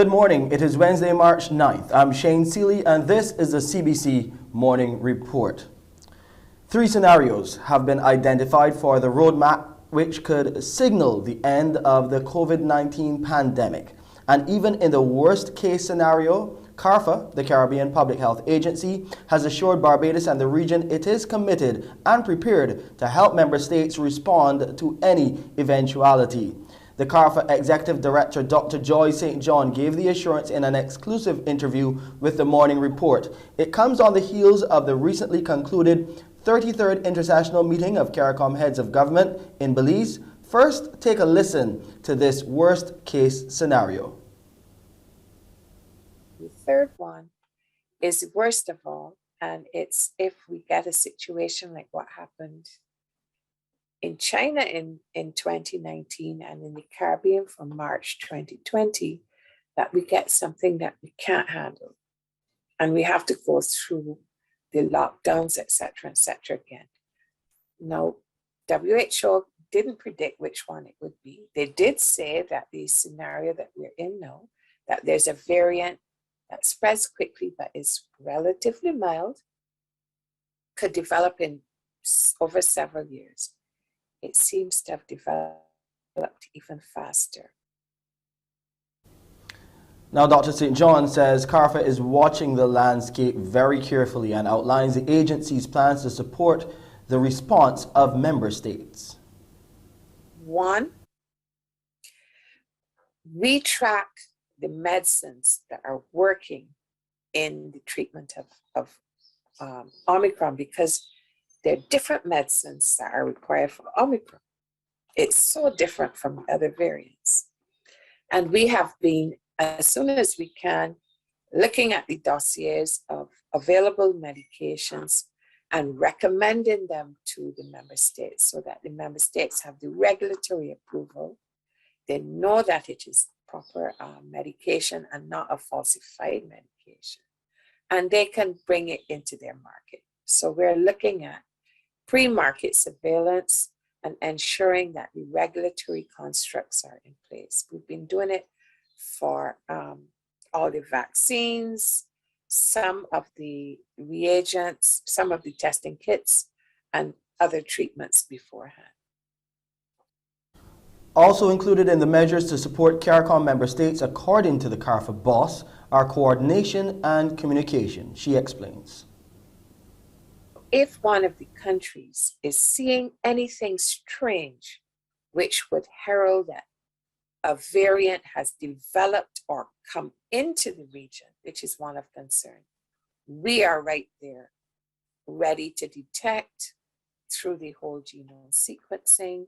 Good morning. It is Wednesday, March 9th. I'm Shane Seeley, and this is the CBC Morning Report. 3 scenarios have been identified for the roadmap which could signal the end of the COVID-19 pandemic. And even in the worst case scenario, CARFA, the Caribbean Public Health Agency, has assured Barbados and the region it is committed and prepared to help member states respond to any eventuality. The CARFA Executive Director, Dr. Joy St. John, gave the assurance in an exclusive interview with the Morning Report. It comes on the heels of the recently concluded 33rd International Meeting of CARICOM Heads of Government in Belize. First, take a listen to this worst-case scenario. The third one is worst of all, and it's if we get a situation like what happened in China in 2019 and in the Caribbean from March 2020, that we get something that we can't handle. And we have to go through the lockdowns, et cetera, again. Now, WHO didn't predict which one it would be. They did say that the scenario that we're in now, that there's a variant that spreads quickly but is relatively mild, could develop in over several years. It seems to have developed even faster. Now, Dr. St. John says CARFA is watching the landscape very carefully and outlines the agency's plans to support the response of member states. One, we track the medicines that are working in the treatment of Omicron, because there are different medicines that are required for Omicron. It's so different from other variants. And we have been, as soon as we can, looking at the dossiers of available medications and recommending them to the member states so that the member states have the regulatory approval. They know that it is proper medication and not a falsified medication. And they can bring it into their market. So we're looking at pre-market surveillance and ensuring that the regulatory constructs are in place. We've been doing it for all the vaccines, some of the reagents, some of the testing kits, and other treatments beforehand. Also included in the measures to support CARICOM member states, according to the CARFA boss, are coordination and communication. She explains. If one of the countries is seeing anything strange, which would herald that a variant has developed or come into the region, which is one of concern, we are right there, ready to detect through the whole genome sequencing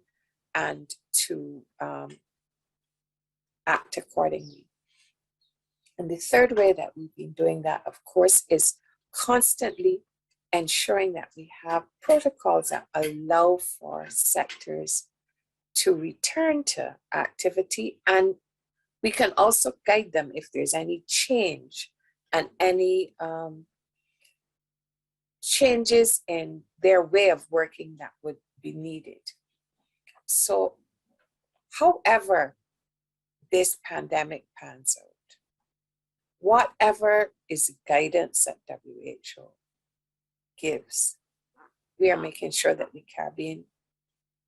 and to act accordingly. And the third way that we've been doing that, of course, is constantly ensuring that we have protocols that allow for sectors to return to activity, and we can also guide them if there's any change and any changes in their way of working that would be needed. So, however this pandemic pans out, whatever is the guidance that WHO gives, we are making sure that the Caribbean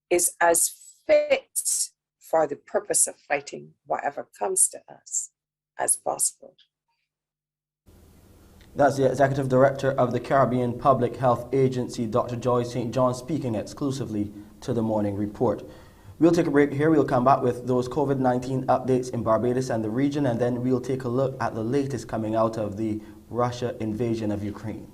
is as fit for the purpose of fighting whatever comes to us as possible. That's the Executive Director of the Caribbean Public Health Agency, Dr. Joy St. John, speaking exclusively to the Morning Report. We'll take a break here. We'll come back with those COVID-19 updates in Barbados and the region, and then we'll take a look at the latest coming out of the Russia invasion of Ukraine.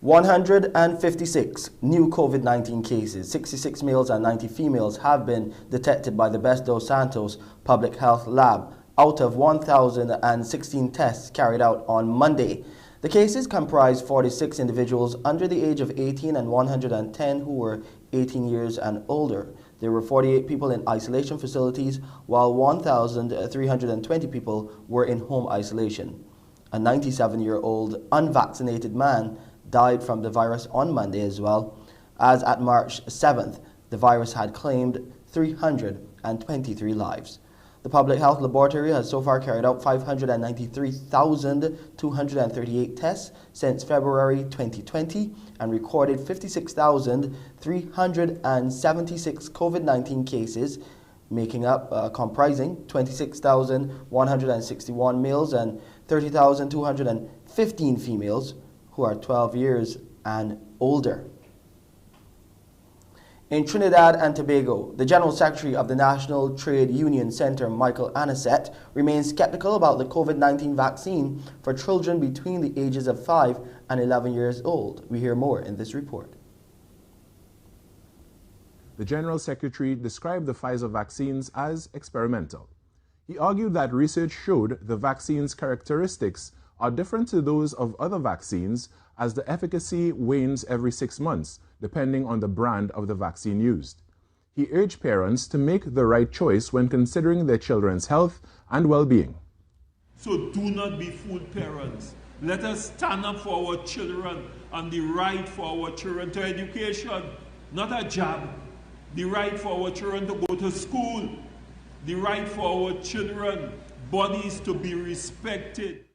156 new COVID-19 cases, 66 males and 90 females have been detected by the Best dos Santos Public Health Lab out of 1,016 tests carried out on Monday. The cases comprise 46 individuals under the age of 18 and 110 who were 18 years and older. There were 48 people in isolation facilities, while 1,320 people were in home isolation. A 97-year-old unvaccinated man died from the virus on Monday as well. As at March 7th, the virus had claimed 323 lives. The Public Health Laboratory has so far carried out 593,238 tests since February 2020 and recorded 56,376 COVID-19 cases, comprising 26,161 males and 30,215 females who are 12 years and older. In Trinidad and Tobago, the General Secretary of the National Trade Union Center, Michael Anisette, remains skeptical about the COVID-19 vaccine for children between the ages of 5 and 11 years old. We hear more in this report. The General Secretary described the Pfizer vaccines as experimental. He argued that research showed the vaccine's characteristics are different to those of other vaccines, as the efficacy wanes every 6 months, depending on the brand of the vaccine used. He urged parents to make the right choice when considering their children's health and well-being. So do not be fooled, parents. Let us stand up for our children and the right for our children to education, not a job. The right for our children to go to school. The right for our children, bodies to be respected.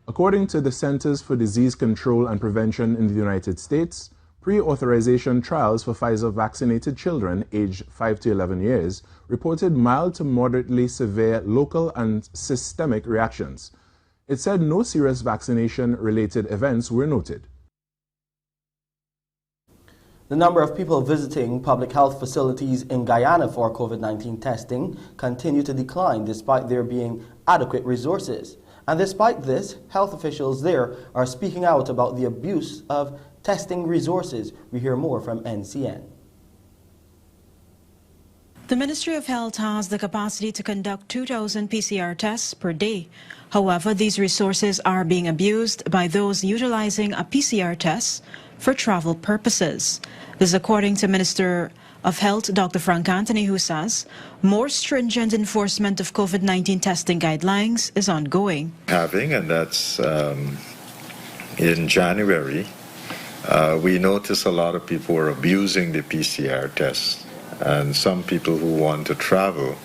According to the Centers for Disease Control and Prevention in the United States, pre-authorization trials for Pfizer-vaccinated children aged 5 to 11 years reported mild to moderately severe local and systemic reactions. It said no serious vaccination-related events were noted. The number of people visiting public health facilities in Guyana for COVID-19 testing continue to decline despite there being adequate resources. And despite this, health officials there are speaking out about the abuse of testing resources. We hear more from NCN. The Ministry of Health has the capacity to conduct 2,000 PCR tests per day. However, these resources are being abused by those utilizing a PCR test for travel purposes. This according to Minister of Health, Dr. Frank Anthony, who says more stringent enforcement of COVID-19 testing guidelines is ongoing. And that's in January, we noticed a lot of people were abusing the PCR test, and some people who want to travel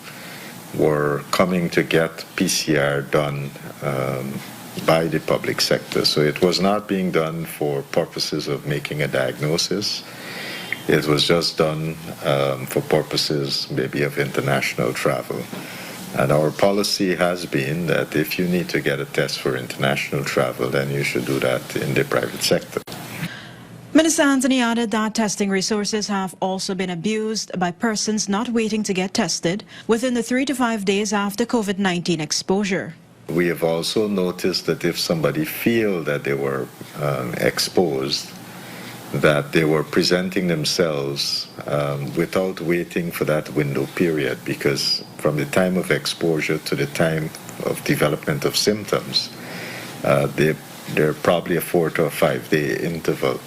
were coming to get PCR done by the public sector. So it was not being done for purposes of making a diagnosis. It was just done for purposes maybe of international travel. And our policy has been that if you need to get a test for international travel, then you should do that in the private sector. Minister Anthony added that testing resources have also been abused by persons not waiting to get tested within the 3 to 5 days after COVID-19 exposure. We have also noticed that if somebody feel that they were exposed, that they were presenting themselves without waiting for that window period, because from the time of exposure to the time of development of symptoms, they're probably a 4 to 5 day interval.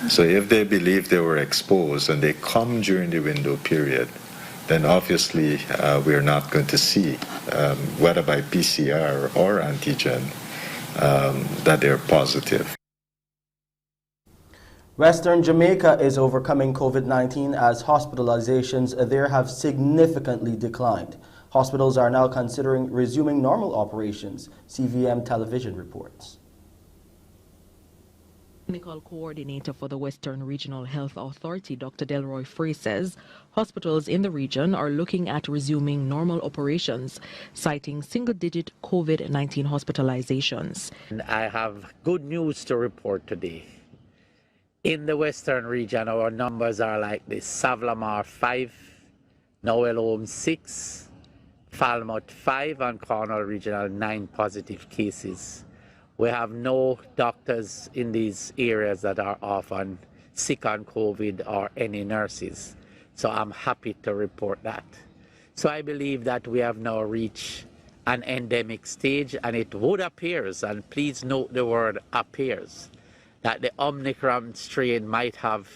So if they believe they were exposed and they come during the window period, then obviously we're not going to see, whether by PCR or antigen, that they're positive. Western Jamaica is overcoming COVID-19 as hospitalizations there have significantly declined. Hospitals are now considering resuming normal operations, CVM television reports. Clinical coordinator for the Western Regional Health Authority, Dr. Delroy Frey, says hospitals in the region are looking at resuming normal operations, citing single-digit COVID-19 hospitalizations. I have good news to report today. In the Western region, our numbers are like this: Savlamar 5, Nowell 6, Falmouth 5, and Cornwall Regional 9 positive cases. We have no doctors in these areas that are often sick on COVID or any nurses. So I'm happy to report that. So I believe that we have now reached an endemic stage, and it would appears, and please note the word appears, that the Omicron strain might have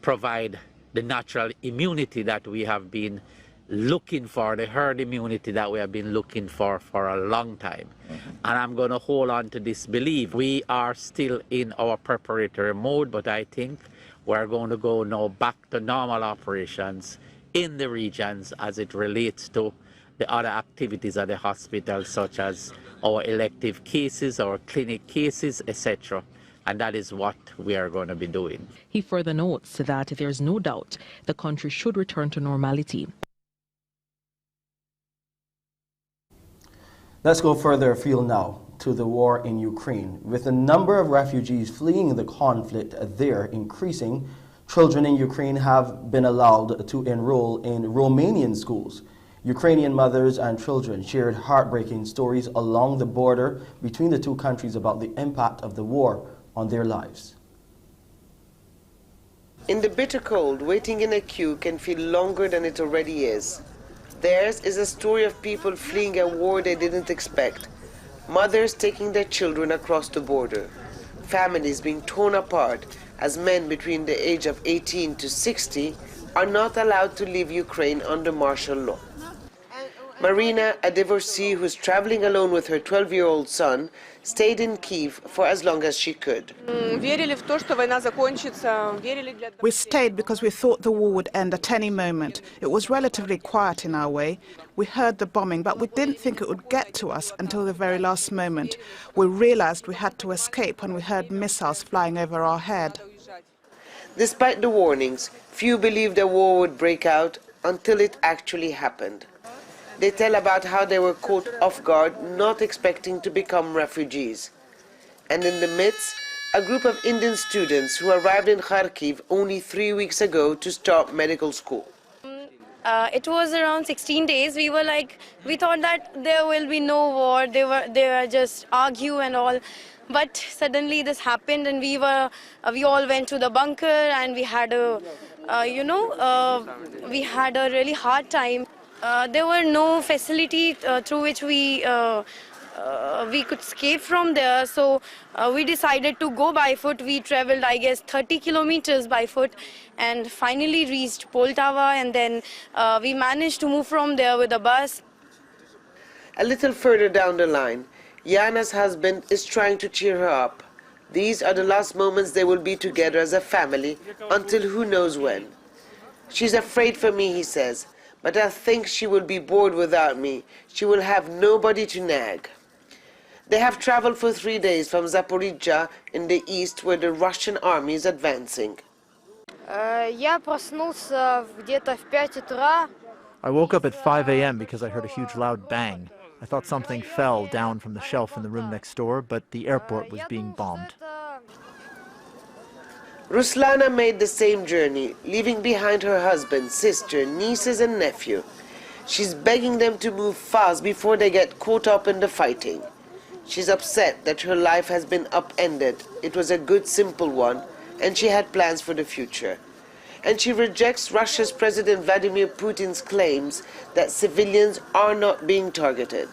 provide the natural immunity that we have been looking for, the herd immunity that we have been looking for a long time. And I'm going to hold on to this belief. We are still in our preparatory mode, but I think we're going to go now back to normal operations in the regions as it relates to the other activities at the hospital, such as our elective cases, our clinic cases, etc. And that is what we are going to be doing. He further notes that there's no doubt the country should return to normality. Let's go further afield now to the war in Ukraine. With the number of refugees fleeing the conflict there increasing, children in Ukraine have been allowed to enroll in Romanian schools. Ukrainian mothers and children shared heartbreaking stories along the border between the two countries about the impact of the war on their lives. In the bitter cold, waiting in a queue can feel longer than it already is. Theirs is a story of people fleeing a war they didn't expect. Mothers taking their children across the border. Families being torn apart as men between the age of 18 to 60 are not allowed to leave Ukraine under martial law. Marina, a divorcee who's traveling alone with her 12-year-old son, stayed in Kyiv for as long as she could. We stayed because we thought the war would end at any moment. It was relatively quiet in our way. We heard the bombing, but we didn't think it would get to us until the very last moment. We realized we had to escape when we heard missiles flying over our head. Despite the warnings, few believed a war would break out until it actually happened. They tell about how they were caught off guard, not expecting to become refugees. And in the midst, a group of Indian students who arrived in Kharkiv only 3 weeks ago to start medical school. It was around 16 days. We thought that there will be no war. They were just argue and all. But suddenly this happened, and we all went to the bunker, and we had we had a really hard time. There were no facility through which we could escape from there, so we decided to go by foot. We traveled, I guess, 30 kilometers by foot and finally reached Poltava, and then we managed to move from there with a bus. A little further down the line, Yana's husband is trying to cheer her up. These are the last moments they will be together as a family until who knows when. She's afraid for me, he says. But I think she will be bored without me. She will have nobody to nag. They have traveled for 3 days from Zaporizhzhia in the east, where the Russian army is advancing. I woke up at 5 a.m. because I heard a huge loud bang. I thought something fell down from the shelf in the room next door, but the airport was being bombed. Ruslana made the same journey, leaving behind her husband, sister, nieces and nephew. She's begging them to move fast before they get caught up in the fighting. She's upset that her life has been upended. It was a good, simple one, and she had plans for the future. And she rejects Russia's President Vladimir Putin's claims that civilians are not being targeted.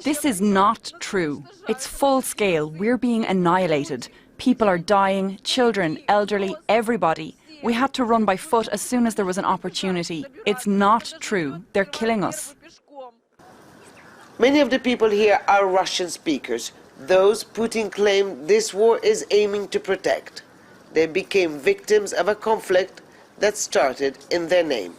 This is not true. It's full scale. We're being annihilated. People are dying, children, elderly, everybody. We had to run by foot as soon as there was an opportunity. It's not true. They're killing us. Many of the people here are Russian speakers, those Putin claimed this war is aiming to protect. They became victims of a conflict that started in their name.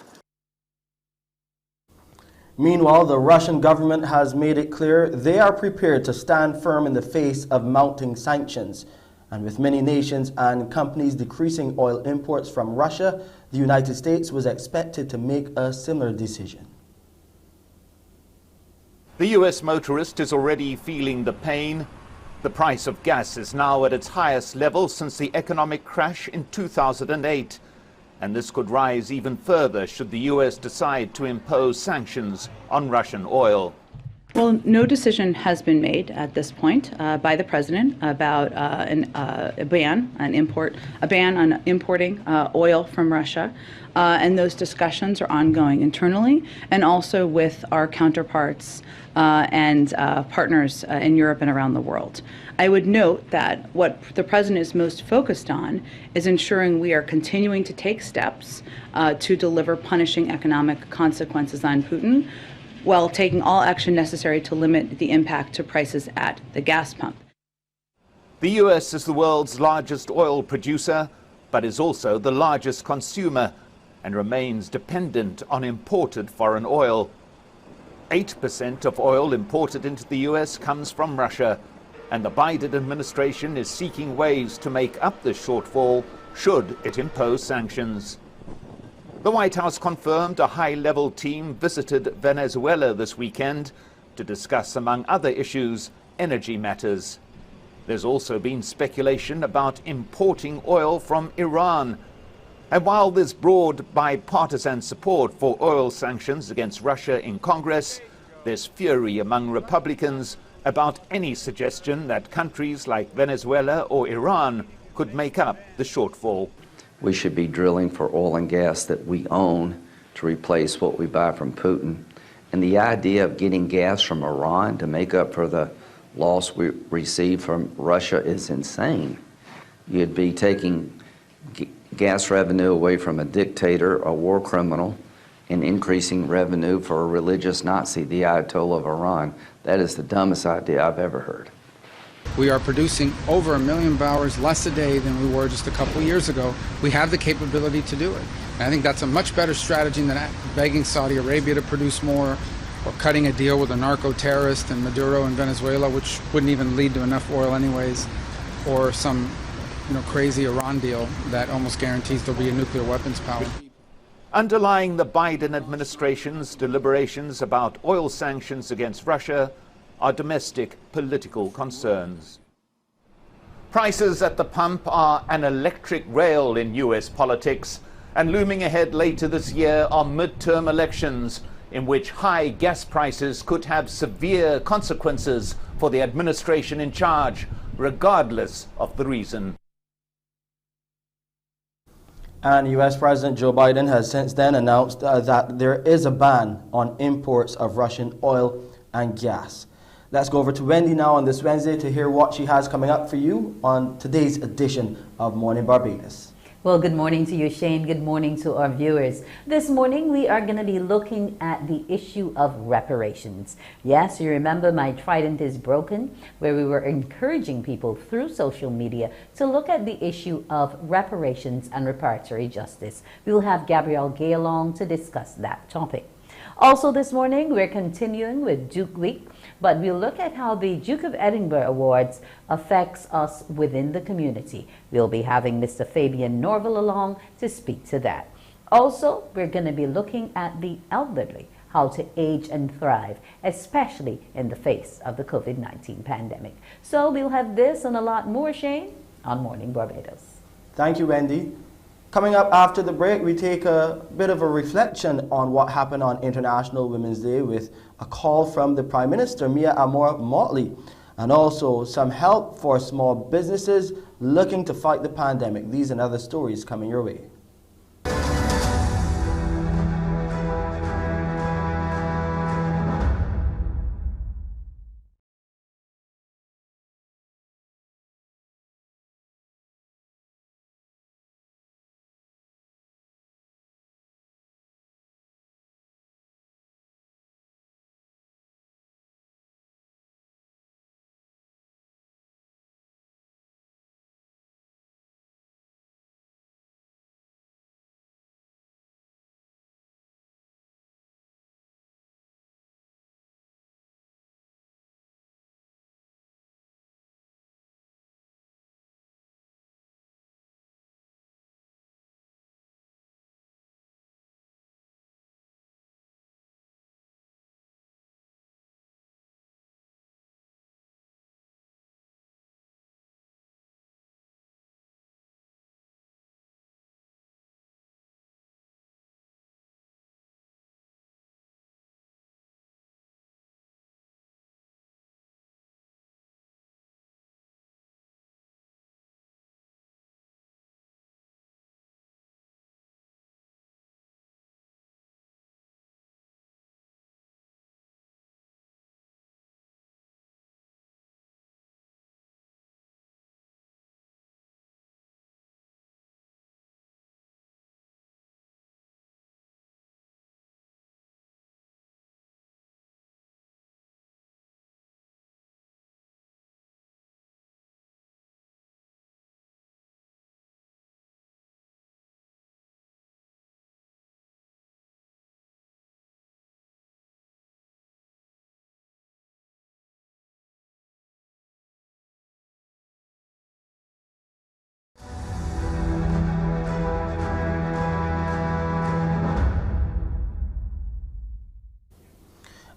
Meanwhile, the Russian government has made it clear they are prepared to stand firm in the face of mounting sanctions. And with many nations and companies decreasing oil imports from Russia, the United States was expected to make a similar decision. The US motorist is already feeling the pain. The price of gas is now at its highest level since the economic crash in 2008. and this could rise even further should the US decide to impose sanctions on Russian oil. Well, no decision has been made at this point by the president about a ban on importing oil from Russia, and those discussions are ongoing internally and also with our counterparts and partners in Europe and around the world. I would note that what the president is most focused on is ensuring we are continuing to take steps to deliver punishing economic consequences on Putin, while taking all action necessary to limit the impact to prices at the gas pump. The US is the world's largest oil producer, but is also the largest consumer and remains dependent on imported foreign oil. 8% of oil imported into the US comes from Russia, and the Biden administration is seeking ways to make up this shortfall should it impose sanctions. The White House confirmed a high-level team visited Venezuela this weekend to discuss, among other issues, energy matters. There's also been speculation about importing oil from Iran. And while there's broad bipartisan support for oil sanctions against Russia in Congress, there's fury among Republicans about any suggestion that countries like Venezuela or Iran could make up the shortfall. We should be drilling for oil and gas that we own to replace what we buy from Putin. And the idea of getting gas from Iran to make up for the loss we receive from Russia is insane. You'd be taking gas revenue away from a dictator, a war criminal, and increasing revenue for a religious Nazi, the Ayatollah of Iran. That is the dumbest idea I've ever heard. We are producing over 1 million barrels less a day than we were just a couple of years ago. We have the capability to do it. And I think that's a much better strategy than begging Saudi Arabia to produce more, or cutting a deal with a narco-terrorist in Maduro in Venezuela, which wouldn't even lead to enough oil anyways, or some crazy Iran deal that almost guarantees there'll be a nuclear weapons power. Underlying the Biden administration's deliberations about oil sanctions against Russia are domestic political concerns. Prices at the pump are an electric rail in US politics, and looming ahead later this year are midterm elections in which high gas prices could have severe consequences for the administration in charge, regardless of the reason. And US President Joe Biden has since then announced that there is a ban on imports of Russian oil and gas. Let's go over to Wendy now on this Wednesday to hear what she has coming up for you on today's edition of Mornin Barbados. Well, good morning to you, Shane. Good morning to our viewers. This morning, we are going to be looking at the issue of reparations. Yes, you remember My Trident is Broken, where we were encouraging people through social media to look at the issue of reparations and reparatory justice. We will have Gabrielle Gay along to discuss that topic. Also this morning, we're continuing with Duke Week, but we'll look at how the Duke of Edinburgh Awards affects us within the community. We'll be having Mr. Fabian Norville along to speak to that. Also, we're going to be looking at the elderly, how to age and thrive, especially in the face of the COVID-19 pandemic. So we'll have this and a lot more, Shane, on Morning Barbados. Thank you, Wendy. Coming up after the break, we take a bit of a reflection on what happened on International Women's Day with a call from the Prime Minister, Mia Amor Motley, and also some help for small businesses looking to fight the pandemic. These and other stories coming your way.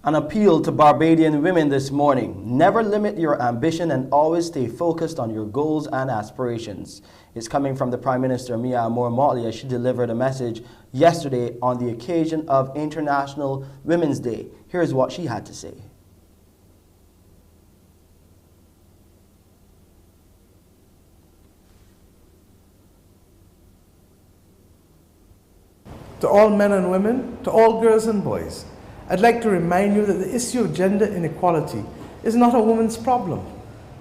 An appeal to Barbadian women this morning. Never limit your ambition and always stay focused on your goals and aspirations. It's coming from the Prime Minister, Mia Moore-Motley, as she delivered a message yesterday on the occasion of International Women's Day. Here's what she had to say. To all men and women, to all girls and boys, I'd like to remind you that the issue of gender inequality is not a woman's problem,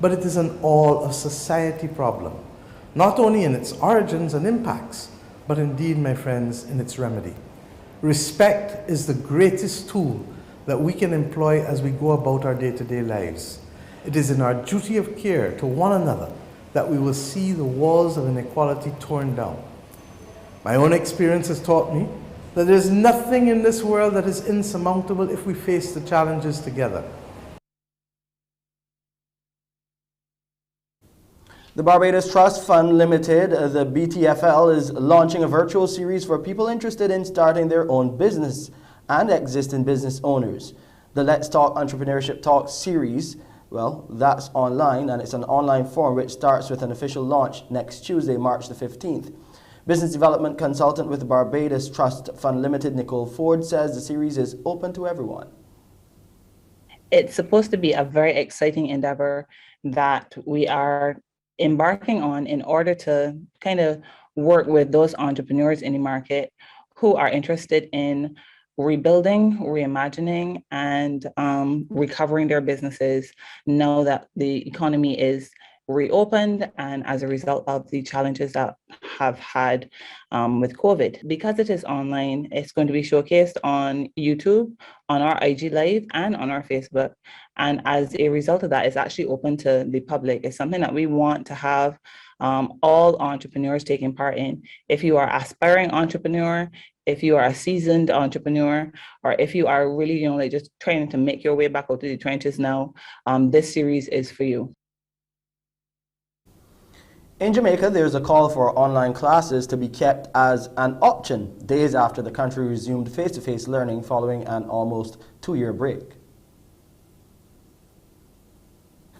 but it is an all of society problem, not only in its origins and impacts, but indeed, my friends, in its remedy. Respect is the greatest tool that we can employ as we go about our day-to-day lives. It is in our duty of care to one another that we will see the walls of inequality torn down. My own experience has taught me that there is nothing in this world that is insurmountable if we face the challenges together. The Barbados Trust Fund Limited, the BTFL, is launching a virtual series for people interested in starting their own business and existing business owners. The Let's Talk Entrepreneurship Talk series, well, that's online, and it's an online forum which starts with an official launch next Tuesday, March the 15th. Business Development Consultant with the Barbados Trust Fund Limited, Nicole Ford, says the series is open to everyone. It's supposed to be a very exciting endeavor that we are embarking on in order to kind of work with those entrepreneurs in the market who are interested in rebuilding, reimagining, and recovering their businesses now that the economy is reopened and as a result of the challenges that have had with COVID. Because it is online, it's going to be showcased on YouTube, on our IG Live, and on our Facebook. And as a result of that, it's actually open to the public. It's something that we want to have all entrepreneurs taking part in. If you are an aspiring entrepreneur, if you are a seasoned entrepreneur, or if you are really, like just trying to make your way back out to the trenches now, this series is for you. In Jamaica, there's a call for online classes to be kept as an option days after the country resumed face-to-face learning following an almost 2-year break.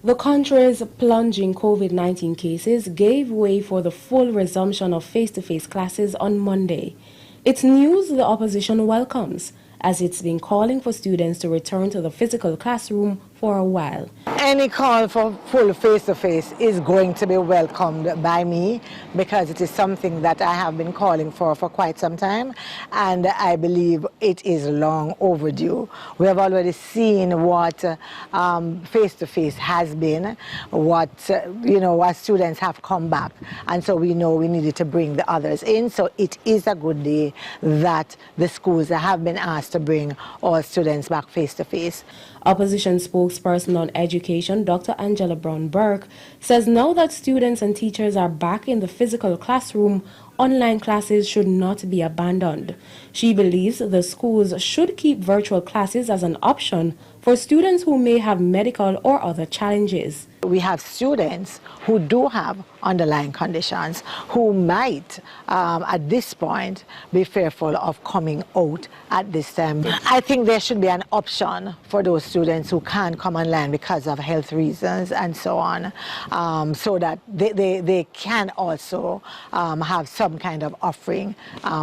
The country's plunging COVID-19 cases gave way for the full resumption of face-to-face classes on Monday. It's news the opposition welcomes, as it's been calling for students to return to the physical classroom for a while. Any call for full face-to-face is going to be welcomed by me because it is something that I have been calling for quite some time, and I believe it is long overdue. We have already seen what face-to-face has been, what our students have come back, and so we know we needed to bring the others in. So it is a good day that the schools have been asked to bring all students back face-to-face. Opposition spokesperson on education, Dr. Angela Brown-Burke, says now that students and teachers are back in the physical classroom, online classes should not be abandoned. She believes the schools should keep virtual classes as an option for students who may have medical or other challenges. We have students who do have underlying conditions who might, at this point, be fearful of coming out at this time. I think there should be an option for those students who can't come online because of health reasons and so on, so that they can also have some kind of offering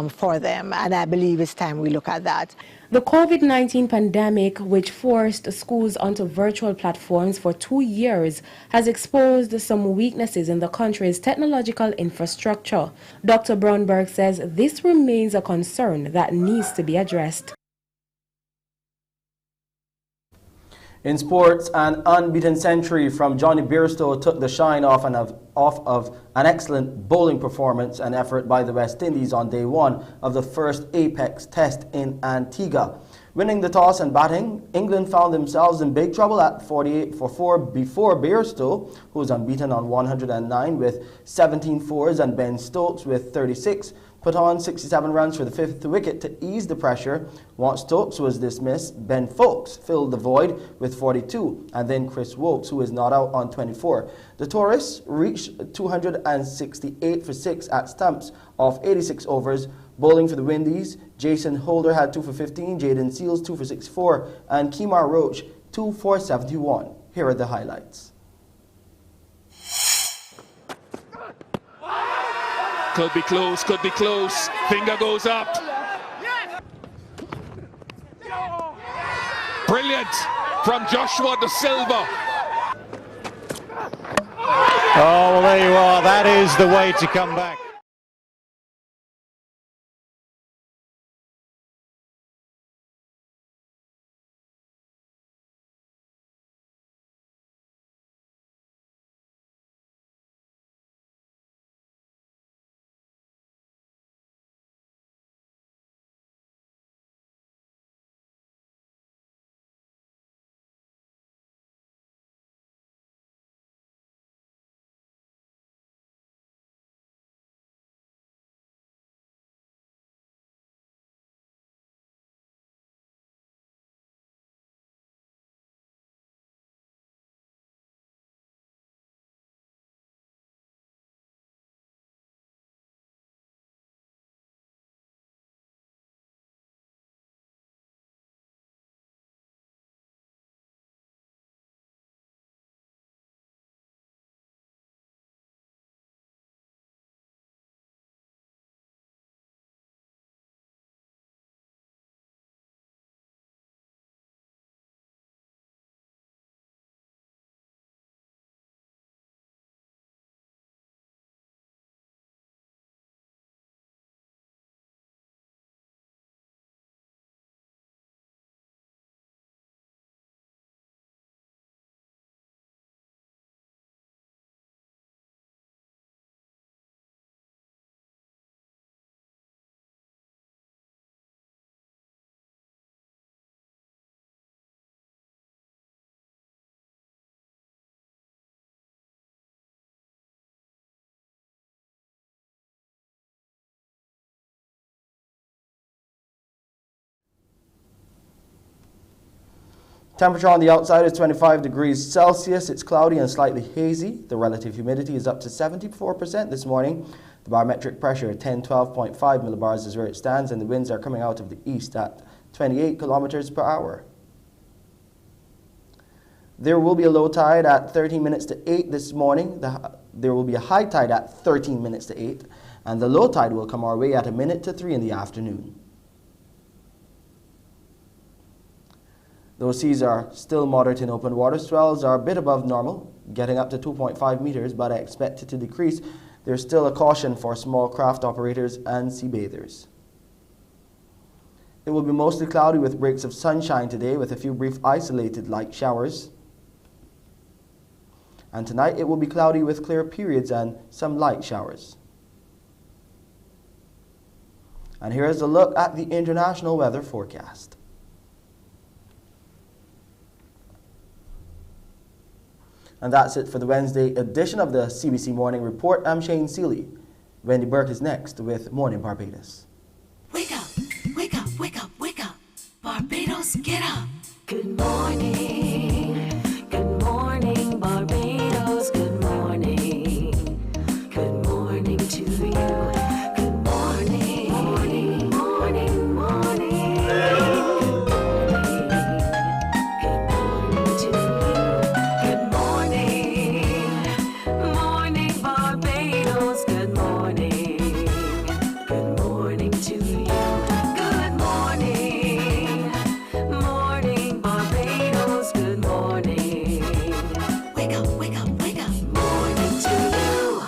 for them. And I believe it's time we look at that. The COVID-19 pandemic, which forced schools onto virtual platforms for 2 years, has exposed some weaknesses in the country's technological infrastructure. Dr. Brownberg says this remains a concern that needs to be addressed. In sports, an unbeaten century from Johnny Bairstow took the shine off of an excellent bowling performance and effort by the West Indies on day one of the first Apex Test in Antigua. Winning the toss and batting, England found themselves in big trouble at 48 for 4 before Bairstow, who was unbeaten on 109 with 17 fours, and Ben Stokes with 36, put on 67 runs for the 5th wicket to ease the pressure. Once Stokes was dismissed, Ben Foakes filled the void with 42, and then Chris Wokes, who is not out, on 24. The tourists reached 268 for 6 at stumps of 86 overs, Bowling for the Windies, Jason Holder had 2 for 15, Jaden Seals 2 for 64, and Kemar Roach 2 for 71. Here are the highlights. Could be close, could be close. Finger goes up. Brilliant from Joshua De Silva. Oh, well, there you are. That is the way to come back. Temperature on the outside is 25 degrees Celsius. It's cloudy and slightly hazy. The relative humidity is up to 74% this morning. The barometric pressure at 1012.5 millibars is where it stands, and the winds are coming out of the east at 28 kilometers per hour. There will be a low tide at 13 minutes to 8 this morning. There will be a high tide at 13 minutes to 8, and the low tide will come our way at 1 minute to 3 in the afternoon. Those seas are still moderate in open water. Swells are a bit above normal, getting up to 2.5 meters, but I expect it to decrease. There's still a caution for small craft operators and sea bathers. It will be mostly cloudy with breaks of sunshine today, with a few brief isolated light showers. And tonight it will be cloudy with clear periods and some light showers. And here's a look at the international weather forecast. And that's it for the Wednesday edition of the CBC Morning Report. I'm Shane Seeley. Wendy Burke is next with Morning Barbados. Wake up, wake up, wake up, wake up. Barbados, get up. Good morning. Good morning, Barbados. Good morning. Good morning to you. Good morning. Morning, morning, morning. Good morning to you. Good morning. Morning, Barbados. Good morning. Good morning to you. Good morning. Morning, Barbados. Good morning. Wake up, wake up, wake up. Morning to you.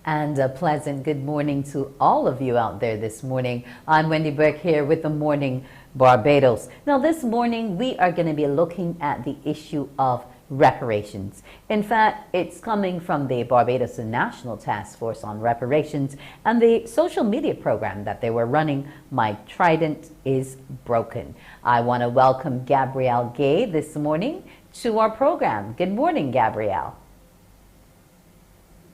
And a pleasant good morning to all of you out there this morning. I'm Wendy Burke here with the Morning Barbados. Now this morning we are going to be looking at the issue of reparations. In fact, it's coming from the Barbados National Task Force on Reparations and the social media program that they were running, My Trident is Broken. I want to welcome Gabrielle Gay this morning to our program. Good morning, Gabrielle.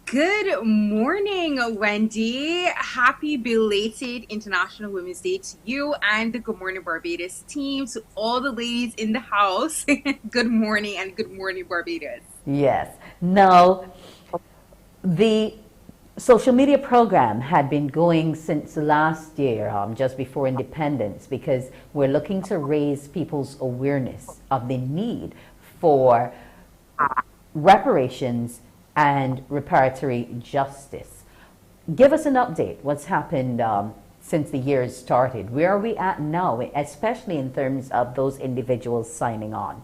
Good morning, Wendy. Happy belated International Women's Day to you and the Good Morning Barbados team, to all the ladies in the house. Good morning and good morning, Barbados. Yes. Now, the social media program had been going since last year, just before independence, because we're looking to raise people's awareness of the need for reparations and reparatory justice. Give us an update. What's happened since the year started? Where are we at now, especially in terms of those individuals signing on?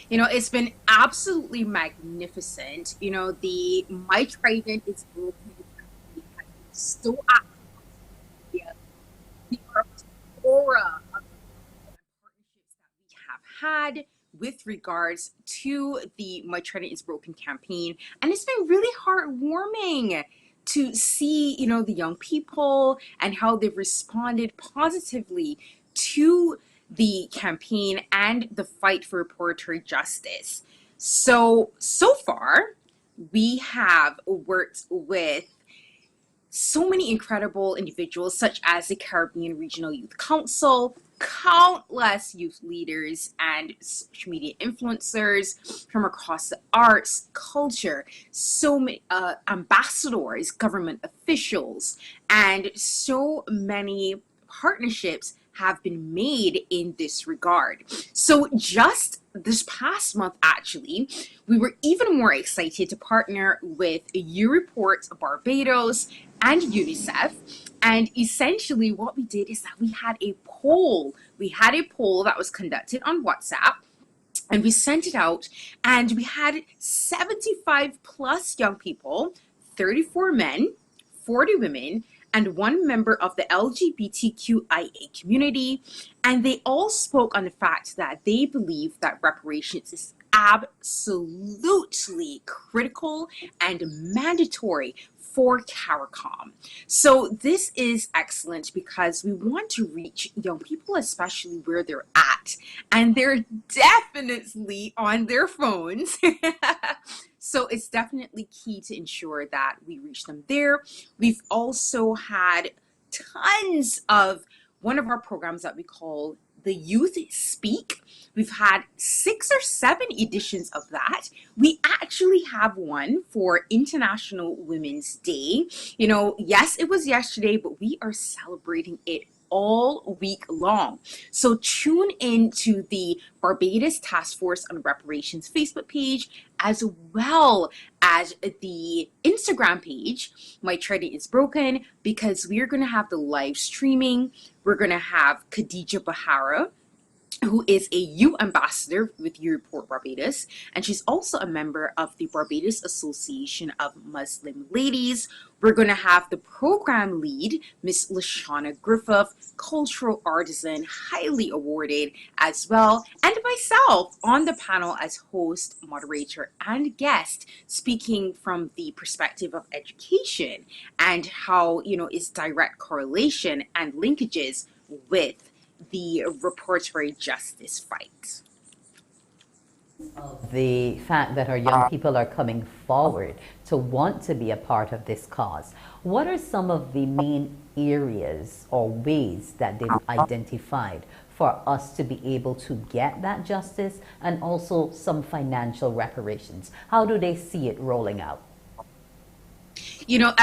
You know, it's been absolutely magnificent. You know, the My Trident is Broken has been so active. The aura of partnerships that we have had with regards to the My Trident is Broken campaign. And it's been really heartwarming to see, you know, the young people and how they've responded positively to the campaign and the fight for reparatory justice. So far, we have worked with so many incredible individuals, such as the Caribbean Regional Youth Council, countless youth leaders and social media influencers from across the arts, culture, so many ambassadors, government officials, and so many partnerships have been made in this regard. So just this past month, actually, we were even more excited to partner with Reparations Barbados and UNICEF. And essentially what we did is that we had a poll. We had a poll that was conducted on WhatsApp, and we sent it out, and we had 75 plus young people, 34 men, 40 women, and one member of the LGBTQIA community. And they all spoke on the fact that they believe that reparations is absolutely critical and mandatory for CARICOM. So this is excellent because we want to reach young people, especially where they're at. And they're definitely on their phones. So it's definitely key to ensure that we reach them there. We've also had tons of one of our programs that we call the Youth Speak. We've had 6 or 7 editions of that. We actually have one for International Women's Day. You know, yes, it was yesterday, but we are celebrating it all week long. So tune in to the Barbados Task Force on Reparations Facebook page, as well as the Instagram page, My Trident is Broken, because we're going to have the live streaming. We're going to have Khadija Bahara, who is a youth ambassador with Report Barbados, and she's also a member of the Barbados Association of Muslim Ladies. We're going to have the program lead, Miss Lashana Griffith, cultural artisan, highly awarded as well, and myself on the panel as host, moderator, and guest, speaking from the perspective of education and how, you know, is direct correlation and linkages with the reparatory justice fight. The fact that our young people are coming forward to want to be a part of this cause. What are some of the main areas or ways that they've identified for us to be able to get that justice and also some financial reparations? How do they see it rolling out? You know,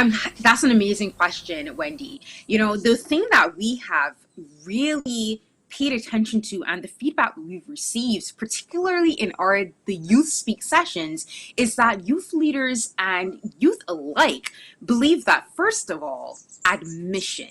that's an amazing question, Wendy. You know, the thing that we have really paid attention to and the feedback we've received, particularly in the Youth Speak sessions, is that youth leaders and youth alike believe that, first of all, admission.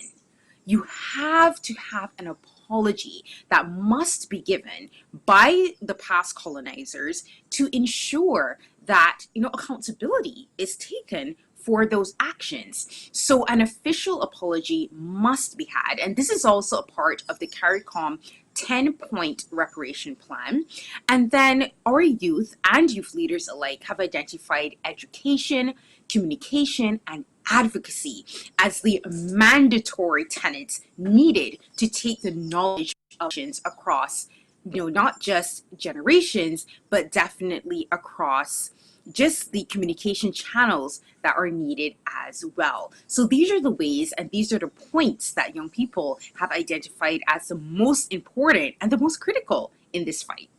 You have to have an apology that must be given by the past colonizers to ensure that, you know, accountability is taken for those actions. So an official apology must be had. And this is also a part of the CARICOM 10-point reparation plan. And then our youth and youth leaders alike have identified education, communication, and advocacy as the mandatory tenets needed to take the knowledge of across, you know, not just generations, but definitely across just the communication channels that are needed as well. So these are the ways and these are the points that young people have identified as the most important and the most critical in this fight.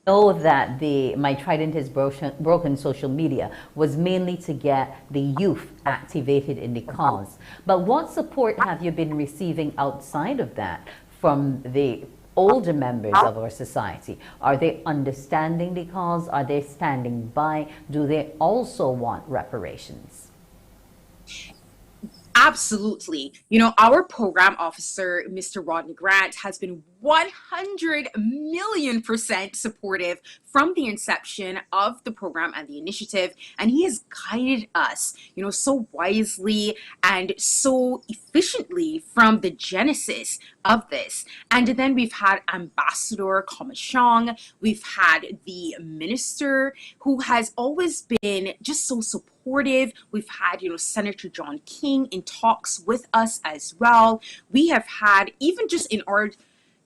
know that my Trident is broken social media was mainly to get the youth activated in the cause. But what support have you been receiving outside of that from the older members of our society? Are they understanding the cause? Are they standing by? Do they also want reparations? Absolutely. You know, our program officer, Mr. Rodney Grant, has been 100,000,000% supportive from the inception of the program and the initiative, and he has guided us, you know, so wisely and so efficiently from the genesis of this. And then we've had Ambassador Komashong, we've had the minister who has always been just so supportive. We've had, you know, Senator John King in talks with us as well. We have had, even just in our,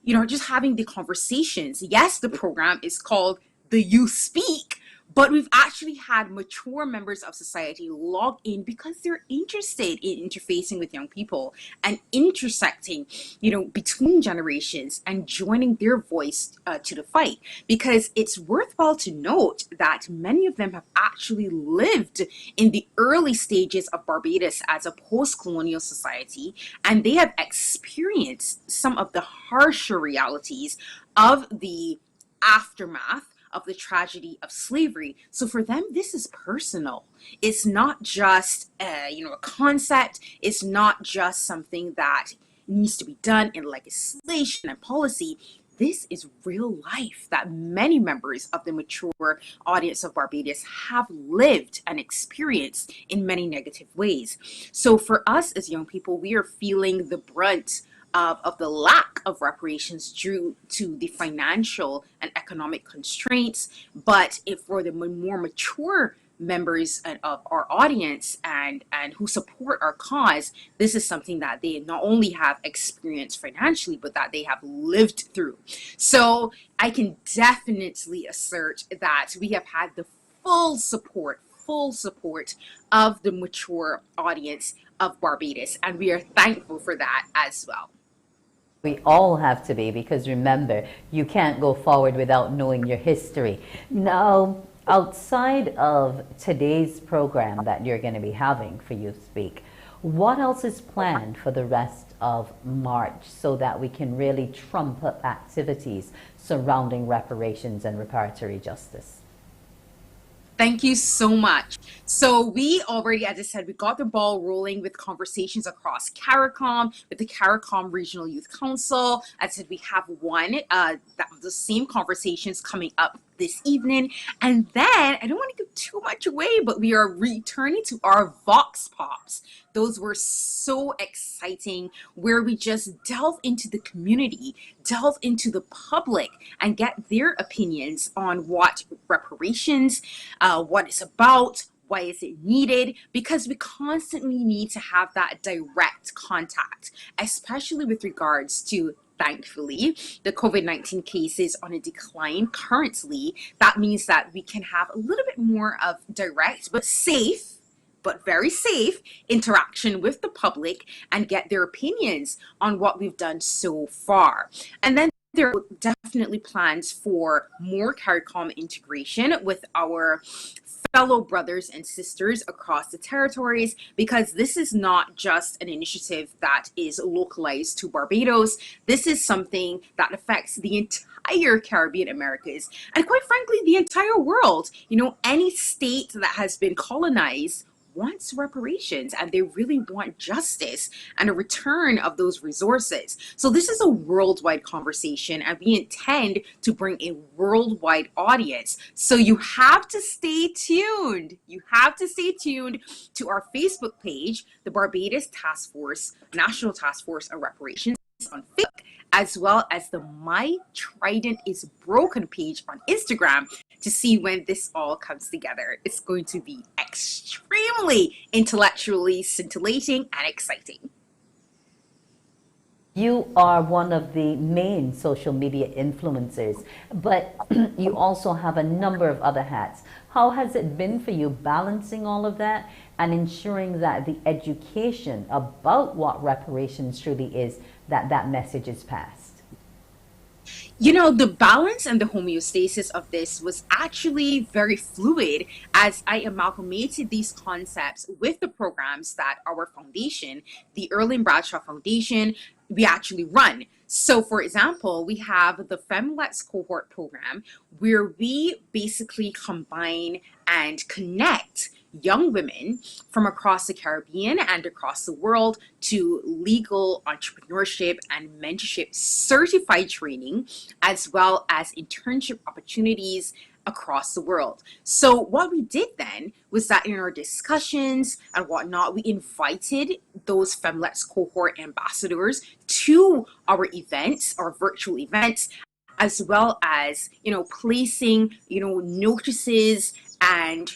you know, just having the conversations. Yes, the program is called The You Speak, but we've actually had mature members of society log in because they're interested in interfacing with young people and intersecting, you know, between generations and joining their voice to the fight. Because it's worthwhile to note that many of them have actually lived in the early stages of Barbados as a post-colonial society, and they have experienced some of the harsher realities of the aftermath of the tragedy of slavery. So for them, this is personal. It's not just you know, a concept. It's not just something that needs to be done in legislation and policy. This is real life that many members of the mature audience of Barbados have lived and experienced in many negative ways. So for us as young people, we are feeling the brunt of the lack of reparations due to the financial and economic constraints. But if for the more mature members of our audience and who support our cause, this is something that they not only have experienced financially, but that they have lived through. So I can definitely assert that we have had the full support of the mature audience of Barbados, and we are thankful for that as well. We all have to be, because remember, you can't go forward without knowing your history. Now, outside of today's program that you're going to be having for Youth Speak, what else is planned for the rest of March so that we can really trump up activities surrounding reparations and reparatory justice? Thank you so much. So we already, as I said, we got the ball rolling with conversations across CARICOM, with the CARICOM Regional Youth Council. As I said, we have one, the same conversations coming up this evening. And then, I don't want to give too much away, but we are returning to our Vox Pops. Those were so exciting, where we just delve into the community, delve into the public, and get their opinions on what reparations, what it's about, why is it needed, because we constantly need to have that direct contact, especially with regards to, thankfully, the COVID-19 cases on a decline currently. That means that we can have a little bit more of direct but safe, but very safe interaction with the public and get their opinions on what we've done so far. And then there are definitely plans for more CARICOM integration with our fellow brothers and sisters across the territories, because this is not just an initiative that is localized to Barbados. This is something that affects the entire Caribbean Americas and, quite frankly, the entire world. You know, any state that has been colonized wants reparations, and they really want justice and a return of those resources. So this is a worldwide conversation, and we intend to bring a worldwide audience. So you have to stay tuned. You have to stay tuned to our Facebook page, the Barbados Task Force, National Task Force on Reparations on Facebook, as well as the My Trident is Broken page on Instagram, to see when this all comes together. It's going to be extremely intellectually scintillating and exciting. You are one of the main social media influencers, but you also have a number of other hats. How has it been for you balancing all of that and ensuring that the education about what reparations truly is, that message is passed? You know, the balance and the homeostasis of this was actually very fluid as I amalgamated these concepts with the programs that our foundation, the Erling Bradshaw Foundation, we actually run. So, for example, we have the FemLet's cohort program where we basically combine and connect young women from across the Caribbean and across the world to legal entrepreneurship and mentorship certified training, as well as internship opportunities across the world. So what we did then was that in our discussions and whatnot, we invited those FemLet's cohort ambassadors to our events, our virtual events, as well as, placing, notices and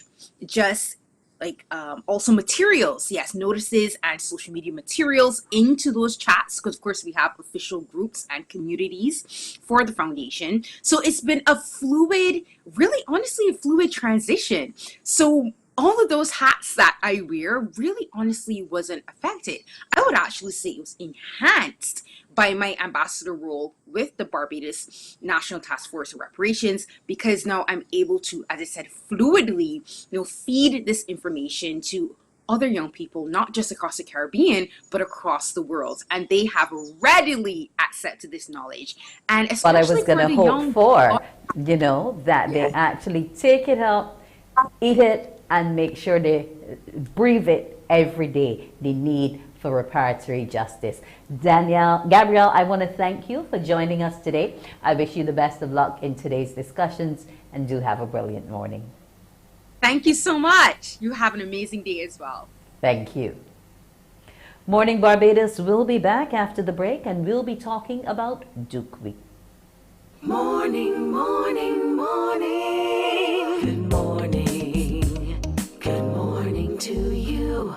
just like also materials, yes, notices and social media materials into those chats, because of course we have official groups and communities for the foundation. So it's been a fluid, really honestly a fluid transition. So all of those hats that I wear really honestly wasn't affected. I would actually say it was enhanced by my ambassador role with the Barbados National Task Force of Reparations, because now I'm able to, as I said, fluidly, feed this information to other young people, not just across the Caribbean, but across the world. And they have readily access to this knowledge. And But I was especially going for to the hope young, for, that they actually take it up, eat it, and make sure they breathe it every day. They need for reparatory justice. Gabrielle, I want to thank you for joining us today. I wish you the best of luck in today's discussions, and do have a brilliant morning. Thank you so much. You have an amazing day as well. Thank you. Morning Barbados will be back after the break, and we'll be talking about Duke Week. Morning, morning, morning. Good morning. Good morning to you.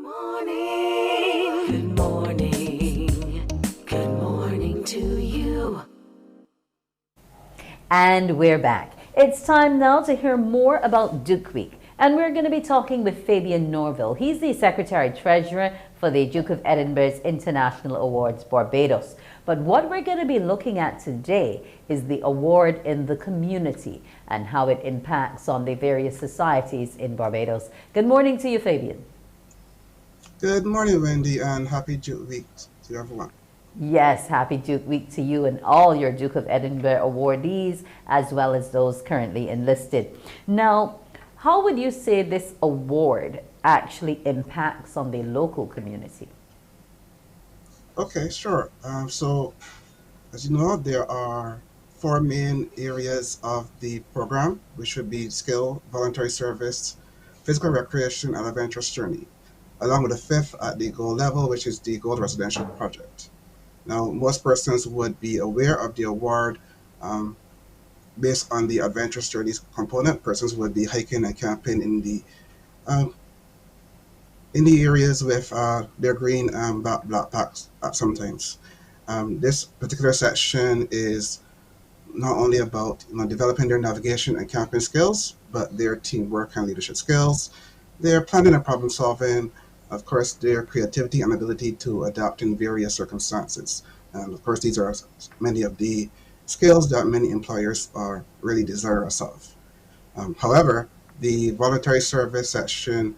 Morning. Good morning. Good morning to you. And we're back. It's time now to hear more about Duke Week. And we're going to be talking with Fabian Norville. He's the Secretary-Treasurer for the Duke of Edinburgh's International Awards Barbados. But what we're going to be looking at today is the award in the community and how it impacts on the various societies in Barbados. Good morning to you, Fabian. Good morning, Wendy, and happy Duke Week to everyone. Yes, happy Duke Week to you and all your Duke of Edinburgh awardees, as well as those currently enlisted. Now, how would you say this award actually impacts on the local community? Okay, sure. So As you know, there are four main areas of the program, which would be skill, voluntary service, physical recreation, and adventurous journey, along with the fifth at the gold level, which is the gold residential project. Now, most persons would be aware of the award um, based on the adventurous journeys component. Persons would be hiking and camping um, in the areas with their green backpacks sometimes. This particular section is not only about developing their navigation and camping skills, but their teamwork and leadership skills, their planning and problem solving, of course, their creativity and ability to adapt in various circumstances. And of course, these are many of the skills that many employers are really desirous of. However, the voluntary service section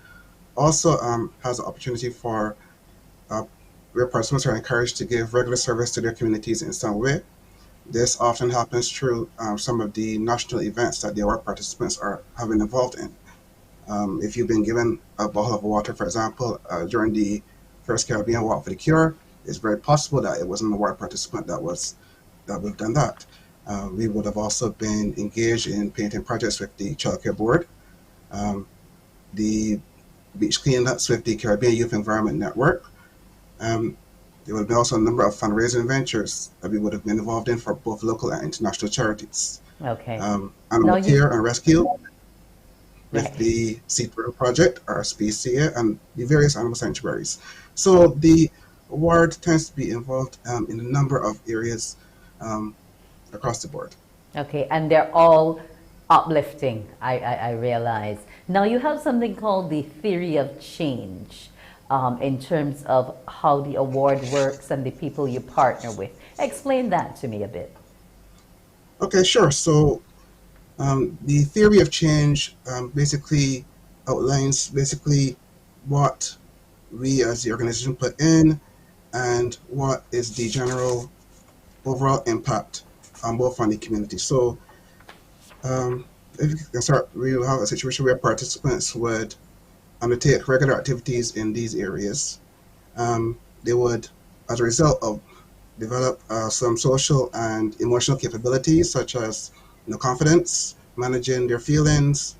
also has an opportunity for where participants are encouraged to give regular service to their communities in some way. This often happens through some of the national events that the award participants have been involved in. If you've been given a bottle of water, for example, during the first Caribbean Walk for the Cure, it's very possible that it was an award participant that would have done that. We would have also been engaged in painting projects with the Child Care Board, the beach cleanups with the Caribbean Youth Environment Network. There would have been also a number of fundraising ventures that we would have been involved in for both local and international charities. Okay. Animal care and rescue with the Seed Project, RSPCA, and the various animal sanctuaries. So the award tends to be involved in a number of areas across the board. Okay, and they're all uplifting, I realize. Now you have something called the theory of change. In terms of how the award works and the people you partner with. Explain that to me a bit. Okay, sure. So the theory of change basically outlines what we as the organization put in and what is the general overall impact both on the community. So if you can start, we will have a situation where participants would undertake regular activities in these areas. They would, as a result of develop some social and emotional capabilities such as confidence, managing their feelings,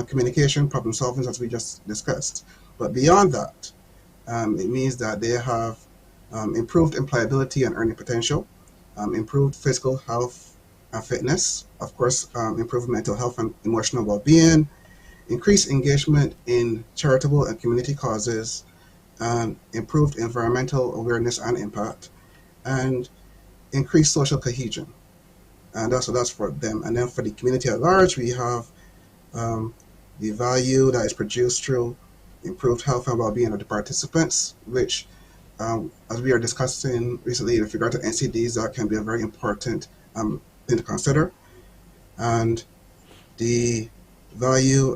communication, problem solving, as we just discussed. But beyond that, it means that they have improved employability and earning potential, improved physical health and fitness, of course, improved mental health and emotional well-being, increased engagement in charitable and community causes, improved environmental awareness and impact, and increased social cohesion. And that's for them. And then for the community at large, we have the value that is produced through improved health and well-being of the participants, which, as we are discussing recently with regard to NCDs, that can be a very important thing to consider. And the value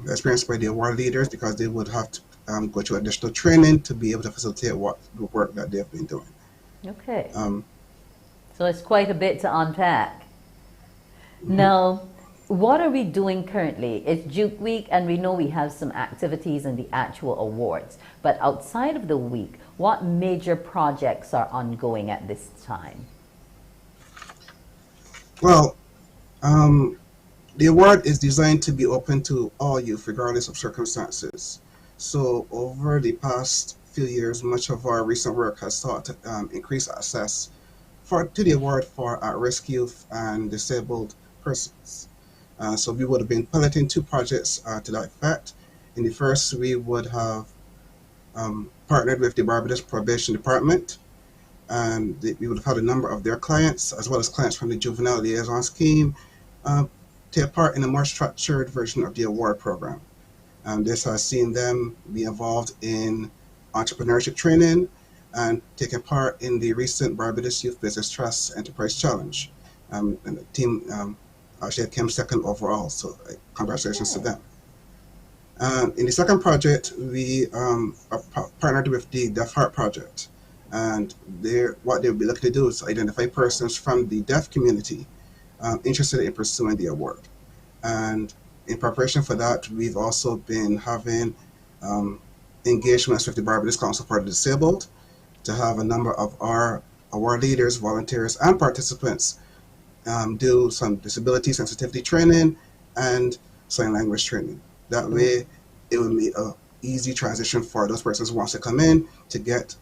experienced by the award leaders, because they would have to go through additional training to be able to facilitate the work that they've been doing. Okay. So it's quite a bit to unpack. Now, what are we doing currently? It's Duke Week, and we know we have some activities and the actual awards. But outside of the week, what major projects are ongoing at this time? Well, the award is designed to be open to all youth, regardless of circumstances. So over the past few years, much of our recent work has sought to increase access to the award for at-risk youth and disabled persons. So we would have been piloting two projects to that effect. In the first, we would have partnered with the Barbados Probation Department, and we would have had a number of their clients, as well as clients from the Juvenile Liaison Scheme, take part in a more structured version of the award program. This has seen them be involved in entrepreneurship training and taking part in the recent Barbados Youth Business Trust Enterprise Challenge. And the team actually came second overall, so congratulations to them. In the second project, we are partnered with the Deaf Heart Project. And what they'll be looking to do is identify persons from the deaf community interested in pursuing the award. And in preparation for that, we've also been having engagements with the Barbados Council for the Disabled to have a number of our award leaders, volunteers, and participants do some disability sensitivity training and sign language training. That way, it will be a easy transition for those persons who wants to come in to get,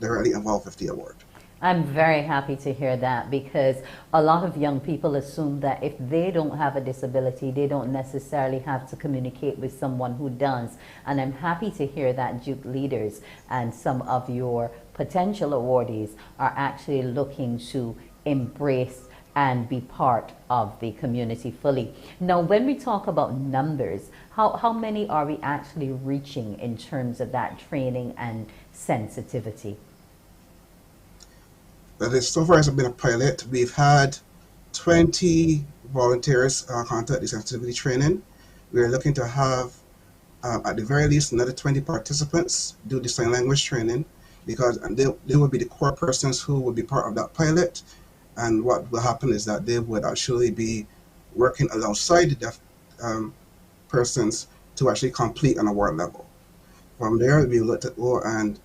directly involved with the award. I'm very happy to hear that, because a lot of young people assume that if they don't have a disability, they don't necessarily have to communicate with someone who does. And I'm happy to hear that Duke leaders and some of your potential awardees are actually looking to embrace and be part of the community fully. Now, when we talk about numbers, how many are we actually reaching in terms of that training and sensitivity? Well, so far it's been a pilot. We've had 20 volunteers conduct the sensitivity training. We're looking to have, at the very least, another 20 participants do the sign language training, because they will be the core persons who will be part of that pilot. And what will happen is that they would actually be working alongside the deaf persons to actually complete an award level. From there, we look to go and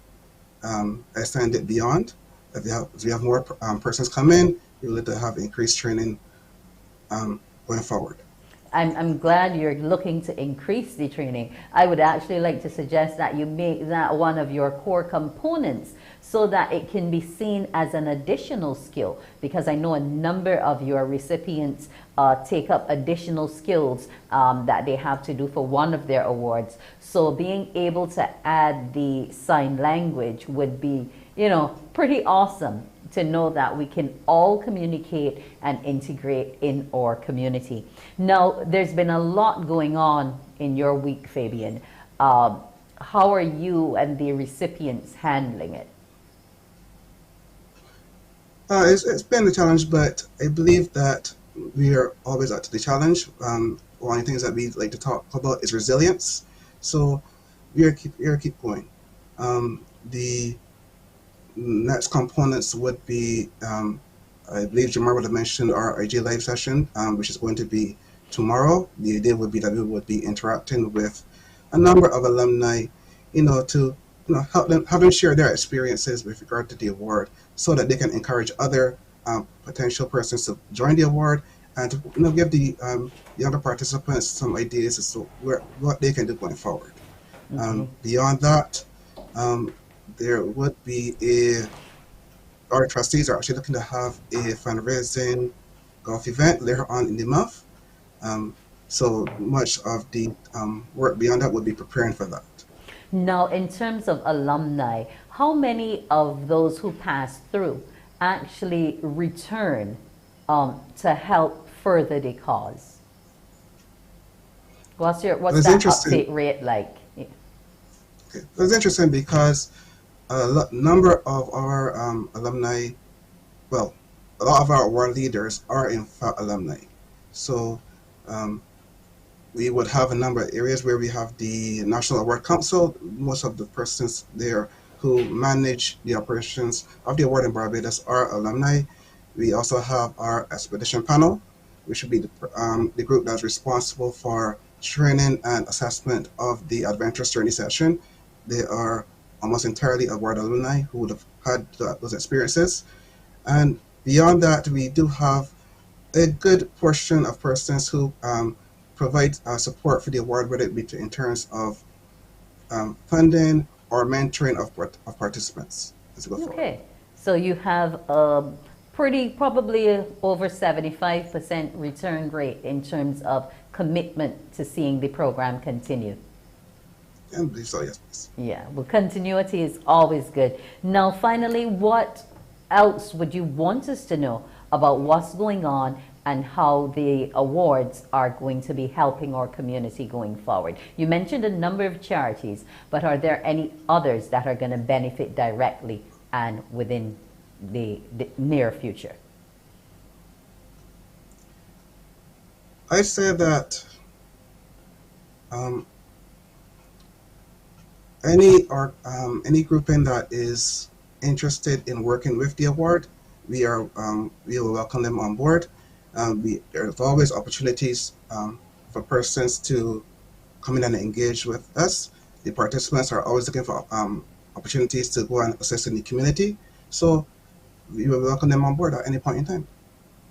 extend it beyond. If we have more persons come in, we will look to have increased training going forward. I'm glad you're looking to increase the training. I would actually like to suggest that you make that one of your core components so that it can be seen as an additional skill, because I know a number of your recipients take up additional skills that they have to do for one of their awards. So being able to add the sign language would be, pretty awesome to know that we can all communicate and integrate in our community. Now, there's been a lot going on in your week, Fabian. How are you and the recipients handling it? It's been a challenge, but I believe that we are always up to the challenge. One of the things that we like to talk about is resilience. So we are keep going. The next components would be, I believe Jamar would have mentioned our IG Live session, which is going to be tomorrow. The idea would be that we would be interacting with a number of alumni, to have them share their experiences with regard to the award, so that they can encourage other potential persons to join the award, and to give the younger participants some ideas as to what they can do going forward. Beyond that, there would be our trustees are actually looking to have a fundraising golf event later on in the month. So much of the work beyond that would be preparing for that. Now, in terms of alumni, how many of those who pass through actually return to help further the cause? What's that uptake rate like? Yeah. Okay. It's interesting because a number of our alumni, well, a lot of our award leaders are in fact alumni. So we would have a number of areas where we have the National Award Council. Most of the persons there who manage the operations of the award in Barbados are alumni. We also have our expedition panel, which would be the group that's responsible for training and assessment of the adventurous journey session. They are almost entirely award alumni who would have had those experiences. And beyond that, we do have a good portion of persons who provide support for the award, whether it be in terms of funding or mentoring of participants as we go forward. Okay, so you have probably over 75% return rate in terms of commitment to seeing the program continue. I believe so, yes, please. Yeah, well, continuity is always good. Now, finally, what else would you want us to know about what's going on and how the awards are going to be helping our community going forward? You mentioned a number of charities, but are there any others that are going to benefit directly and within the near future? I'd say that any grouping that is interested in working with the award, we will welcome them on board. There's always opportunities for persons to come in and engage with us. The participants are always looking for opportunities to go and assist in the community. So we will welcome them on board at any point in time.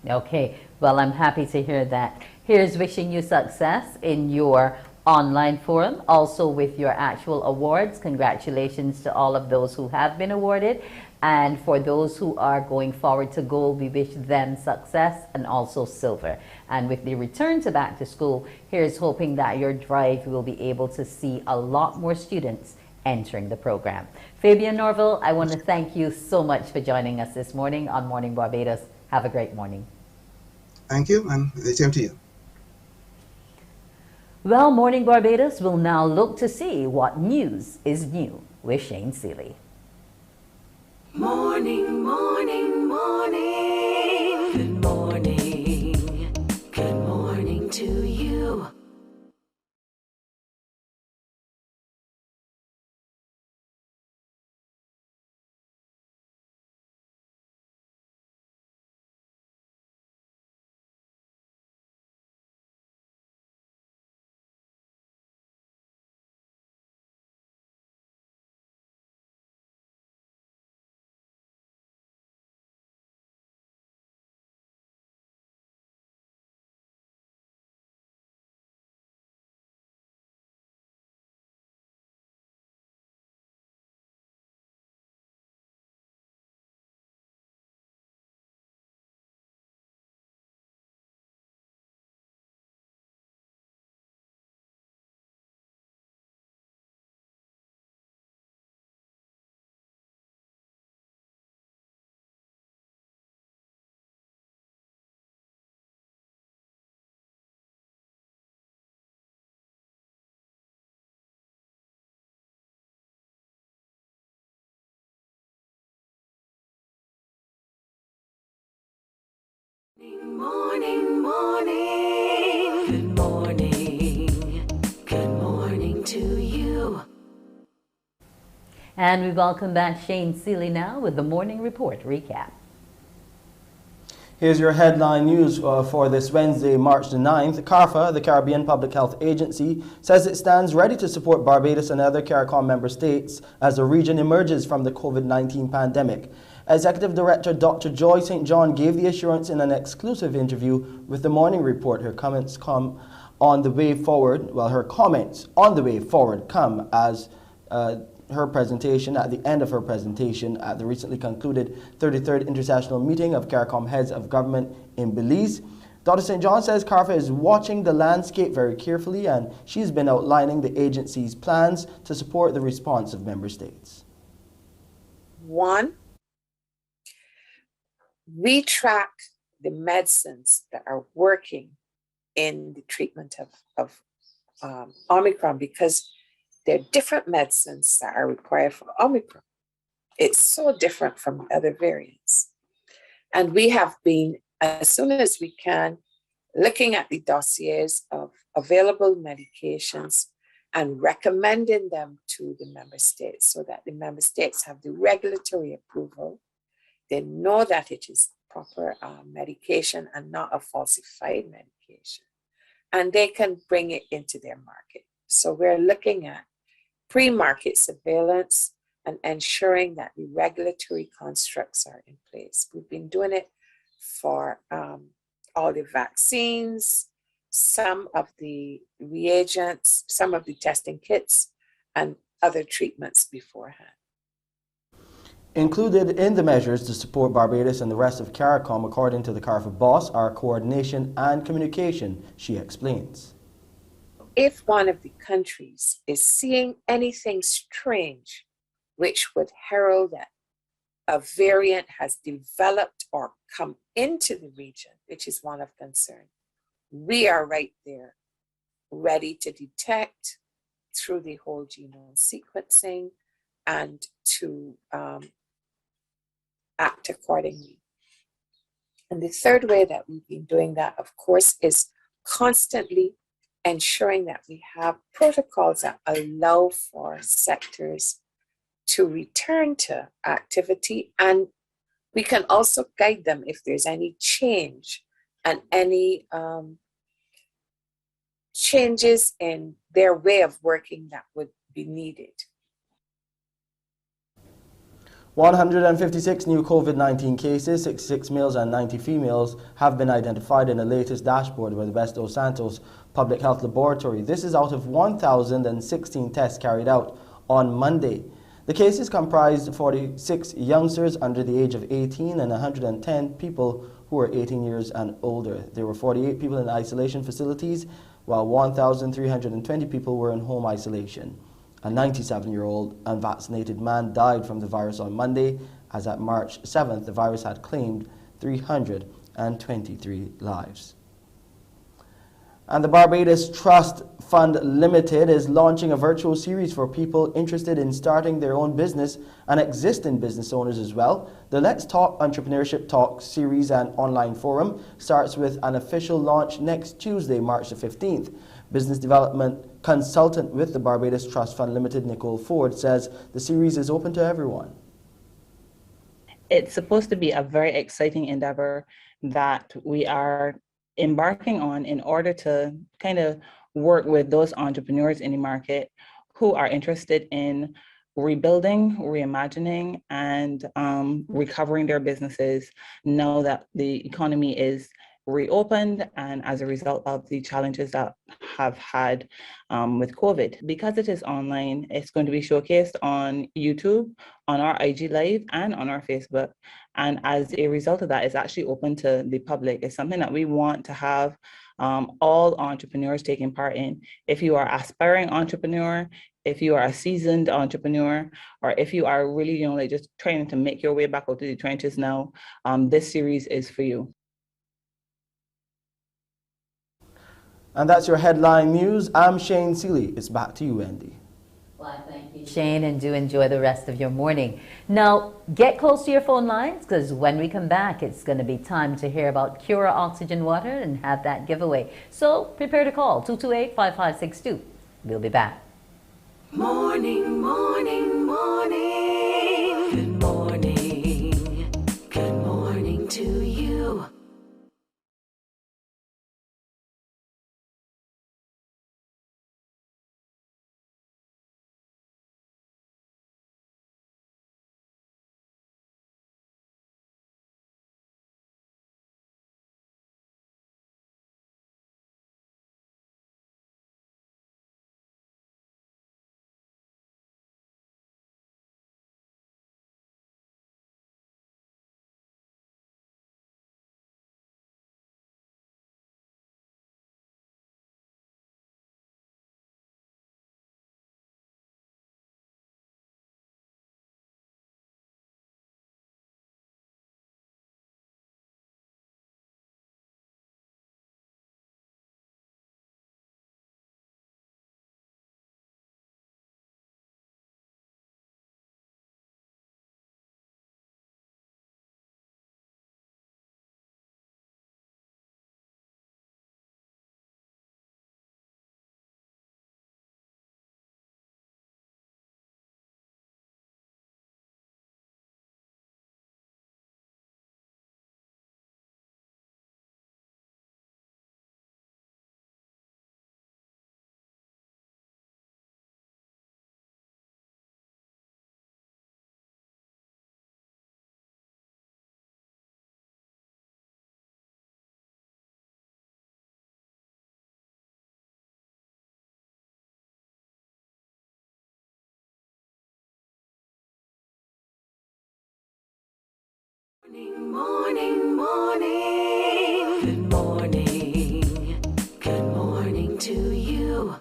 Okay, well, I'm happy to hear that. Here's wishing you success in your online forum, also with your actual awards. Congratulations to all of those who have been awarded. And for those who are going forward to gold, we wish them success and also silver. And with the return to back to school, here's hoping that your drive will be able to see a lot more students entering the program. Fabian Norville, I want to thank you so much for joining us this morning on Morning Barbados. Have a great morning. Thank you, and the same to you. Well, Morning Barbados will now look to see what news is new with Shane Seeley. Morning, morning, morning. Good morning. Good morning to you. Morning, morning. Good morning. Good morning to you. And we welcome back Shane Seeley now with the Morning Report recap. Here's your headline news for this Wednesday, March the 9th. CARPHA, the Caribbean Public Health Agency, says it stands ready to support Barbados and other CARICOM member states as the region emerges from the COVID-19 pandemic. Executive Director Dr. Joy St. John gave the assurance in an exclusive interview with the Morning Report. Her comments come on the way forward. Well, her comments on the way forward come as her presentation, at the end of her presentation at the recently concluded 33rd International Meeting of CARICOM Heads of Government in Belize. Dr. St. John says CARPHA is watching the landscape very carefully, and she's been outlining the agency's plans to support the response of member states. One, we track the medicines that are working in the treatment of Omicron, because there are different medicines that are required for Omicron. It's so different from other variants. And we have been, as soon as we can, looking at the dossiers of available medications and recommending them to the member states so that the member states have the regulatory approval. They know that it is proper medication and not a falsified medication, and they can bring it into their market. So we're looking at pre-market surveillance and ensuring that the regulatory constructs are in place. We've been doing it for all the vaccines, some of the reagents, some of the testing kits, and other treatments beforehand. Included in the measures to support Barbados and the rest of CARICOM, according to the CARPHA boss, are coordination and communication, she explains. If one of the countries is seeing anything strange, which would herald that a variant has developed or come into the region, which is one of concern, we are right there, ready to detect through the whole genome sequencing and to act accordingly. And the third way that we've been doing that, of course, is constantly ensuring that we have protocols that allow for sectors to return to activity, and we can also guide them if there's any change and any changes in their way of working that would be needed. 156 new COVID-19 cases, 66 males and 90 females, have been identified in the latest dashboard by the Best dos Santos Public Health Laboratory. This is out of 1,016 tests carried out on Monday. The cases comprised 46 youngsters under the age of 18 and 110 people who were 18 years and older. There were 48 people in isolation facilities, while 1,320 people were in home isolation. A 97-year-old unvaccinated man died from the virus on Monday, as at March 7th, the virus had claimed 323 lives. And the Barbados Trust Fund Limited is launching a virtual series for people interested in starting their own business and existing business owners as well. The Let's Talk Entrepreneurship Talk series and online forum starts with an official launch next Tuesday, March the 15th. Business development consultant with the Barbados Trust Fund Limited, Nicole Ford, says the series is open to everyone. It's supposed to be a very exciting endeavor that we are embarking on in order to kind of work with those entrepreneurs in the market who are interested in rebuilding, reimagining, and recovering their businesses now that the economy is reopened and as a result of the challenges that have had with COVID. Because it is online, it's going to be showcased on YouTube, on our IG Live, and on our Facebook. And as a result of that, it's actually open to the public. It's something that we want to have all entrepreneurs taking part in. If you are an aspiring entrepreneur, if you are a seasoned entrepreneur, or if you are really, like just trying to make your way back out to the trenches now, this series is for you. And that's your headline news. I'm Shane Seeley. It's back to you, Wendy. Well, thank you, Shane, and do enjoy the rest of your morning. Now, get close to your phone lines, because when we come back, it's going to be time to hear about Cura Oxygen Water and have that giveaway. So prepare to call 228-5562. We'll be back. Morning, morning, morning. Good morning. Good morning to you. Morning, morning. Good morning. Good morning to you.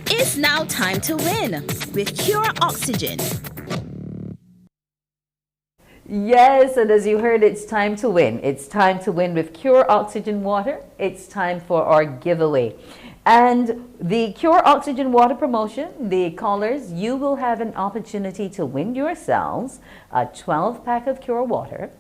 It's now time to win with Cura Oxygen. Yes, and as you heard, it's time to win. It's time to win with Cura Oxygen Water. It's time for our giveaway. And the Cura Oxygen Water promotion, the callers, you will have an opportunity to win yourselves a 12-pack of Cura Water,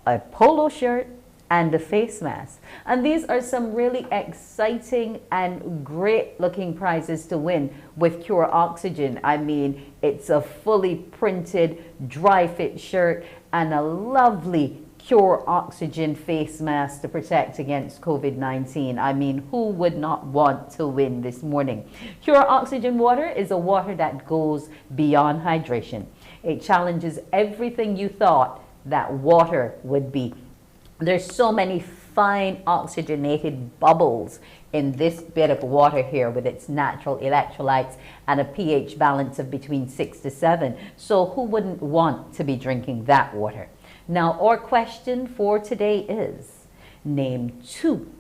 a polo shirt, and a face mask. And these are some really exciting and great looking prizes to win with Cura Oxygen. I mean, it's a fully printed dry fit shirt and a lovely Cure Oxygen face mask to protect against COVID-19. I mean, who would not want to win this morning? Cure Oxygen water is a water that goes beyond hydration. It challenges everything you thought that water would be. There's so many fine oxygenated bubbles in this bit of water here with its natural electrolytes and a pH balance of between 6 to 7. So who wouldn't want to be drinking that water? Now, our question for today is, name two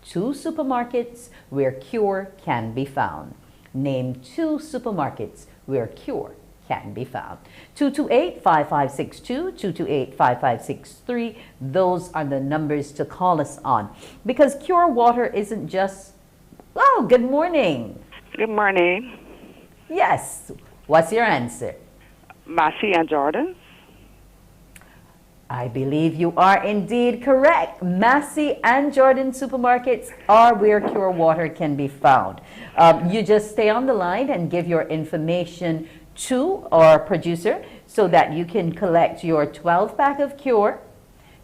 supermarkets where Cure can be found. Name two supermarkets where Cure can be found. 228-5562, 228-5563. Those are the numbers to call us on. Because Cure water isn't just, oh, good morning. Good morning. Yes. What's your answer? Massey and Jordan. I believe you are indeed correct. Massey and Jordan supermarkets are where Cure water can be found. You just stay on the line and give your information to our producer so that you can collect your 12-pack of Cure,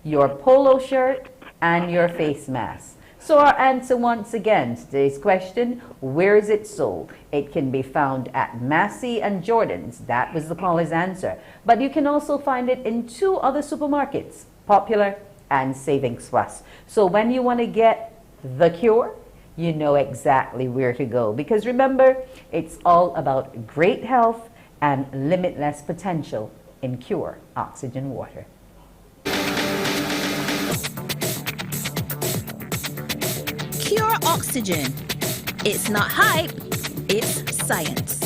your polo shirt, and your face mask. So our answer once again, today's question, where is it sold? It can be found at Massey and Jordan's. That was the caller's answer. But you can also find it in two other supermarkets, Popular and Savings Plus. So when you want to get the Cure, you know exactly where to go. Because remember, it's all about great health and limitless potential in Cure Oxygen water. Cure Oxygen. It's not hype, it's science.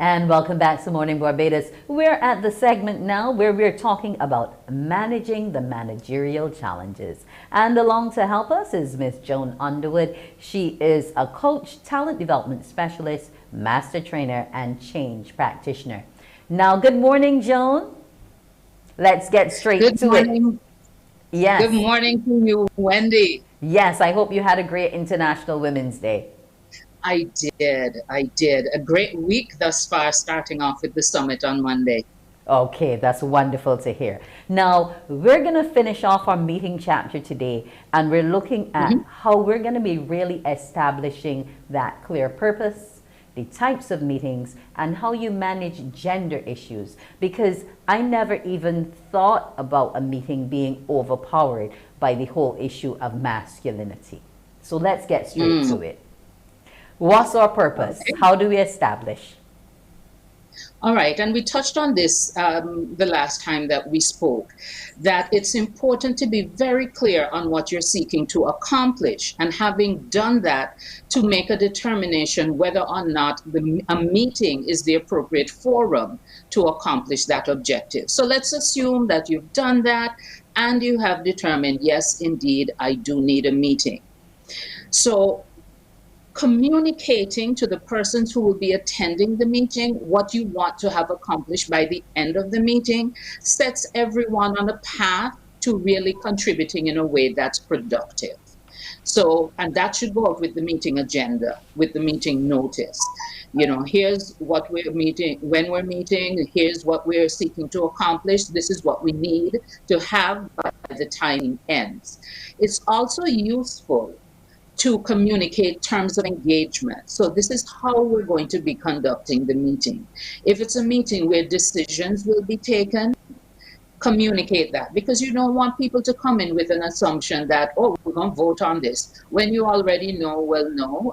And welcome back to Morning Barbados. We're at the segment now where we're talking about managing the managerial challenges. And along to help us is Miss Joan Underwood. She is a coach, talent development specialist, master trainer, and change practitioner. Now, good morning, Joan. Let's get straight to it. Yes. Good morning to you, Wendy. Yes, I hope you had a great International Women's Day. I did. A great week thus far, starting off with the summit on Monday. Okay, that's wonderful to hear. Now, we're going to finish off our meeting chapter today, and we're looking at how we're going to be really establishing that clear purpose, the types of meetings, and how you manage gender issues. Because I never even thought about a meeting being overpowered by the whole issue of masculinity. So let's get straight to it. What's our purpose? Okay. How do we establish? All right, and we touched on this the last time that we spoke, that it's important to be very clear on what you're seeking to accomplish, and having done that, to make a determination whether or not a meeting is the appropriate forum to accomplish that objective. So let's assume that you've done that and you have determined, yes, indeed, I do need a meeting. So communicating to the persons who will be attending the meeting what you want to have accomplished by the end of the meeting sets everyone on a path to really contributing in a way that's productive. So, and that should go out with the meeting agenda, with the meeting notice. You know, here's what we're meeting, when we're meeting, here's what we're seeking to accomplish, this is what we need to have by the time ends. It's also useful to communicate terms of engagement. So this is how we're going to be conducting the meeting. If it's a meeting where decisions will be taken, communicate that, because you don't want people to come in with an assumption that, oh, we're going to vote on this, when you already know, well, no,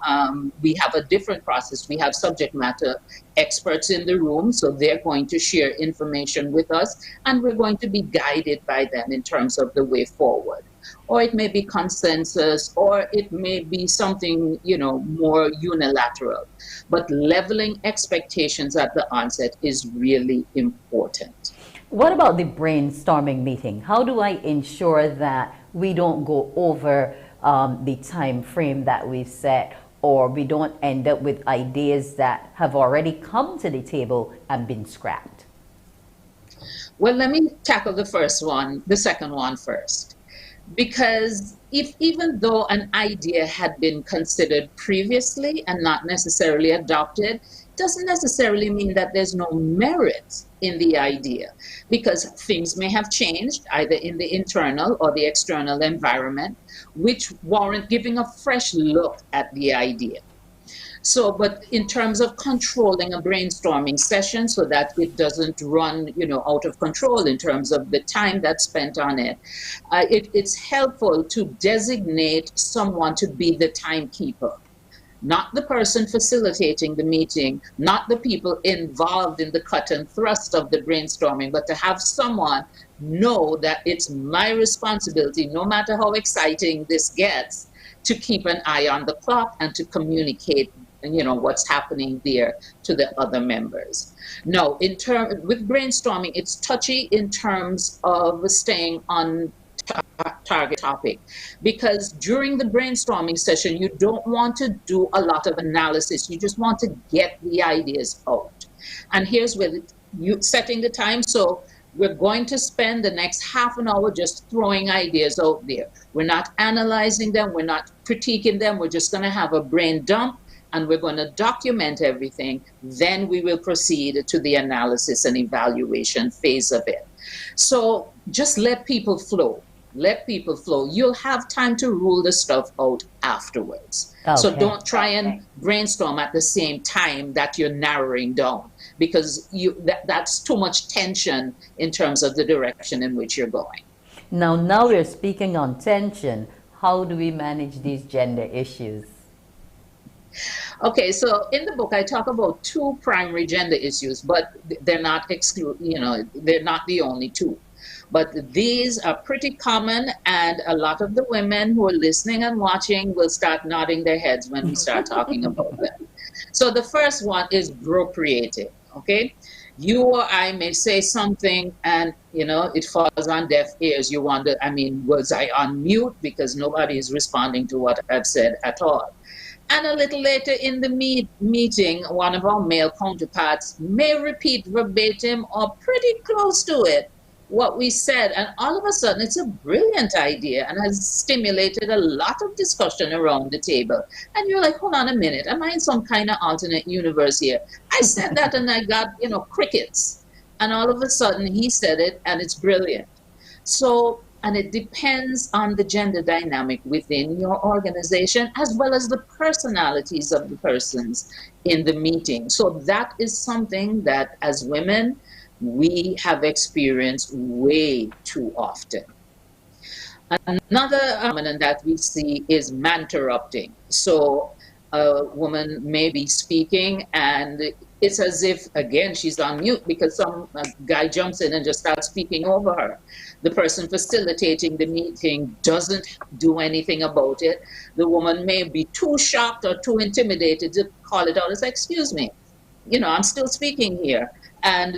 we have a different process. We have subject matter experts in the room, so they're going to share information with us, and we're going to be guided by them in terms of the way forward. Or it may be consensus, or it may be something, you know, more unilateral. But leveling expectations at the onset is really important. What about the brainstorming meeting? How do I ensure that we don't go over the time frame that we've set, or we don't end up with ideas that have already come to the table and been scrapped? Well, let me tackle the second one first. Because even though an idea had been considered previously and not necessarily adopted, doesn't necessarily mean that there's no merit in the idea, because things may have changed either in the internal or the external environment, which warrant giving a fresh look at the idea. So, but in terms of controlling a brainstorming session so that it doesn't run, you know, out of control in terms of the time that's spent on it, it's helpful to designate someone to be the timekeeper. Not the person facilitating the meeting, not the people involved in the cut and thrust of the brainstorming, but to have someone know that it's my responsibility, no matter how exciting this gets, to keep an eye on the clock and to communicate, you know, what's happening there to the other members. No, with brainstorming, it's touchy in terms of staying on target topic, because during the brainstorming session, you don't want to do a lot of analysis. You just want to get the ideas out. And here's where you setting the time. So we're going to spend the next half an hour just throwing ideas out there. We're not analyzing them. We're not critiquing them. We're just going to have a brain dump, and we're going to document everything. Then we will proceed to the analysis and evaluation phase of it. So just let people flow. Let people flow. You'll have time to rule the stuff out afterwards. Okay. So don't try and brainstorm at the same time that you're narrowing down, because that's too much tension in terms of the direction in which you're going. Now we're speaking on tension. How do we manage these gender issues? Okay, so in the book I talk about two primary gender issues, but they're not they're not the only two. But these are pretty common, and a lot of the women who are listening and watching will start nodding their heads when we start talking about them. So the first one is procreating. okay? You or I may say something and, you know, it falls on deaf ears. You wonder, I mean, was I on mute? Because nobody is responding to what I've said at all. And a little later in the meeting, one of our male counterparts may repeat verbatim or pretty close to it what we said. And all of a sudden, it's a brilliant idea and has stimulated a lot of discussion around the table. And you're like, hold on a minute, am I in some kind of alternate universe here? I said that and I got, you know, crickets. And all of a sudden, he said it and it's brilliant. So, and it depends on the gender dynamic within your organization, as well as the personalities of the persons in the meeting. So that is something that as women, we have experienced way too often. Another phenomenon that we see is man-interrupting. So a woman may be speaking and it's as if, again, she's on mute because some guy jumps in and just starts speaking over her. The person facilitating the meeting doesn't do anything about it. The woman may be too shocked or too intimidated to call it out as, excuse me, you know, I'm still speaking here. And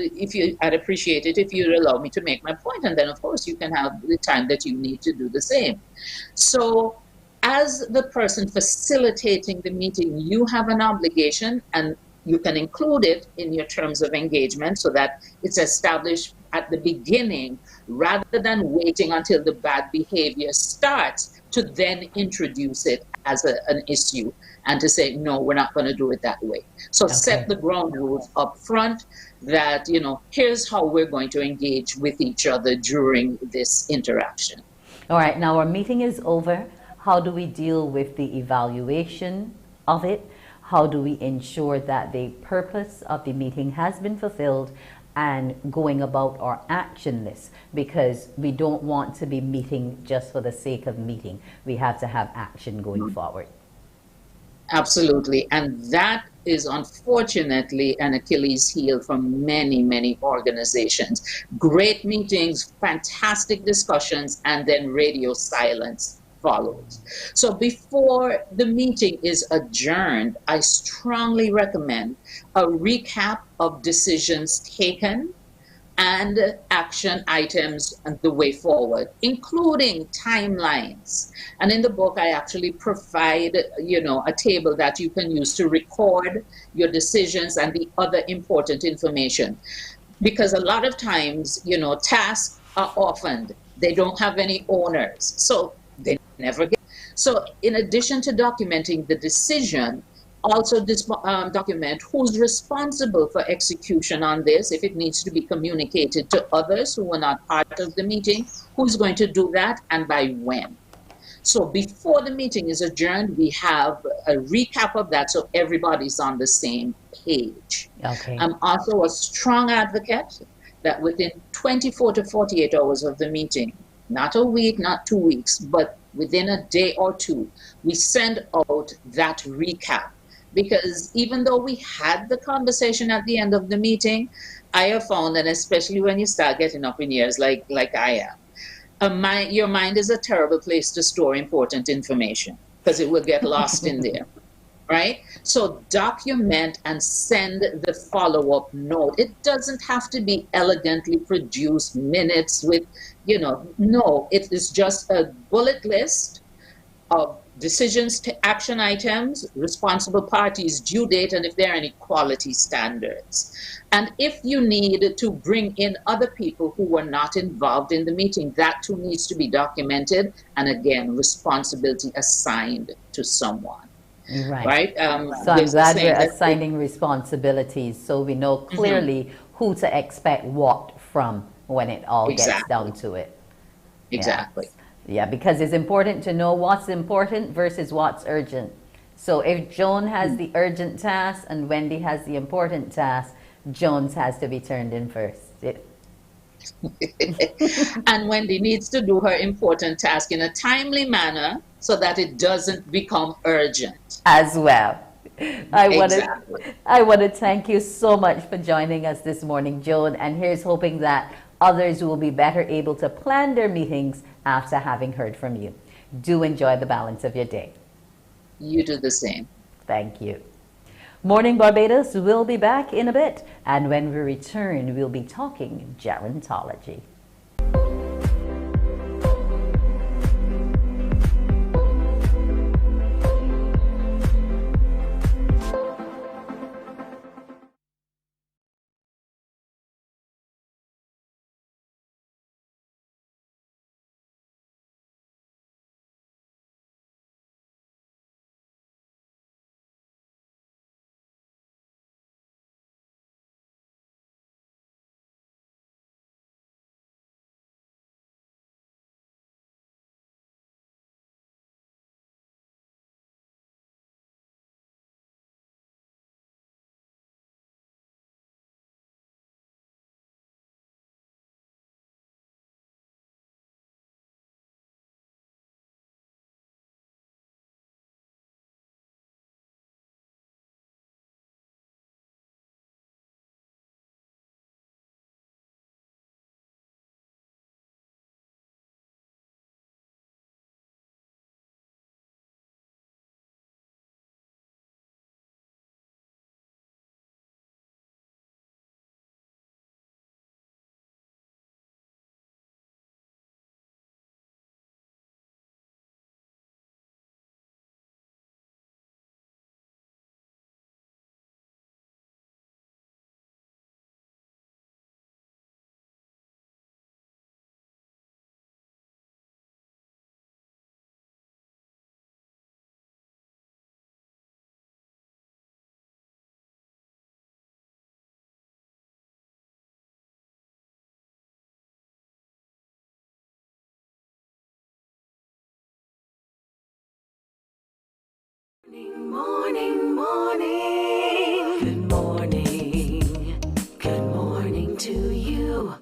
I'd appreciate it if you'd allow me to make my point. And then, of course, you can have the time that you need to do the same. So as the person facilitating the meeting, you have an obligation, and you can include it in your terms of engagement so that it's established at the beginning rather than waiting until the bad behavior starts to then introduce it as an issue and to say, no, we're not going to do it that way. So set the ground rules up front that, you know, here's how we're going to engage with each other during this interaction. All right, now our meeting is over. How do we deal with the evaluation of it? How do we ensure that the purpose of the meeting has been fulfilled and going about our action list? Because we don't want to be meeting just for the sake of meeting. We have to have action going forward. Absolutely. And that is unfortunately an Achilles heel for many, many organizations. Great meetings, fantastic discussions, and then radio silence follows. So before the meeting is adjourned, I strongly recommend a recap of decisions taken and action items and the way forward, including timelines. And in the book, I actually provide, you know, a table that you can use to record your decisions and the other important information. Because a lot of times, you know, tasks are orphaned. They don't have any owners, so they never get. So in addition to documenting the decision, also document who's responsible for execution on this. If it needs to be communicated to others who were not part of the meeting, who's going to do that and by when. So before the meeting is adjourned, we have a recap of that so everybody's on the same page. Okay. I'm also a strong advocate that within 24 to 48 hours of the meeting, not a week, not 2 weeks, but within a day or two, we send out that recap. Because even though we had the conversation at the end of the meeting, I have found that especially when you start getting up in years like I am, your mind is a terrible place to store important information because it will get lost in there, right? So document and send the follow-up note. It doesn't have to be elegantly produced minutes with, you know, no, it is just a bullet list of decisions to action items, responsible parties, due date, and if there are any quality standards. And if you need to bring in other people who were not involved in the meeting, that too needs to be documented. And again, responsibility assigned to someone. Right? So I'm glad we're assigning responsibilities so we know clearly who to expect what from when it all gets down to it. Exactly. Yeah, because it's important to know what's important versus what's urgent. So if Joan has the urgent task and Wendy has the important task, Jones has to be turned in first. And Wendy needs to do her important task in a timely manner so that it doesn't become urgent. As well. I want to thank you so much for joining us this morning, Joan, and here's hoping that others will be better able to plan their meetings after having heard from you. Do enjoy the balance of your day. You do the same. Thank you. Morning Barbados will be back in a bit, and when we return, we'll be talking gerontology. Morning, morning. Good morning. Good morning to you.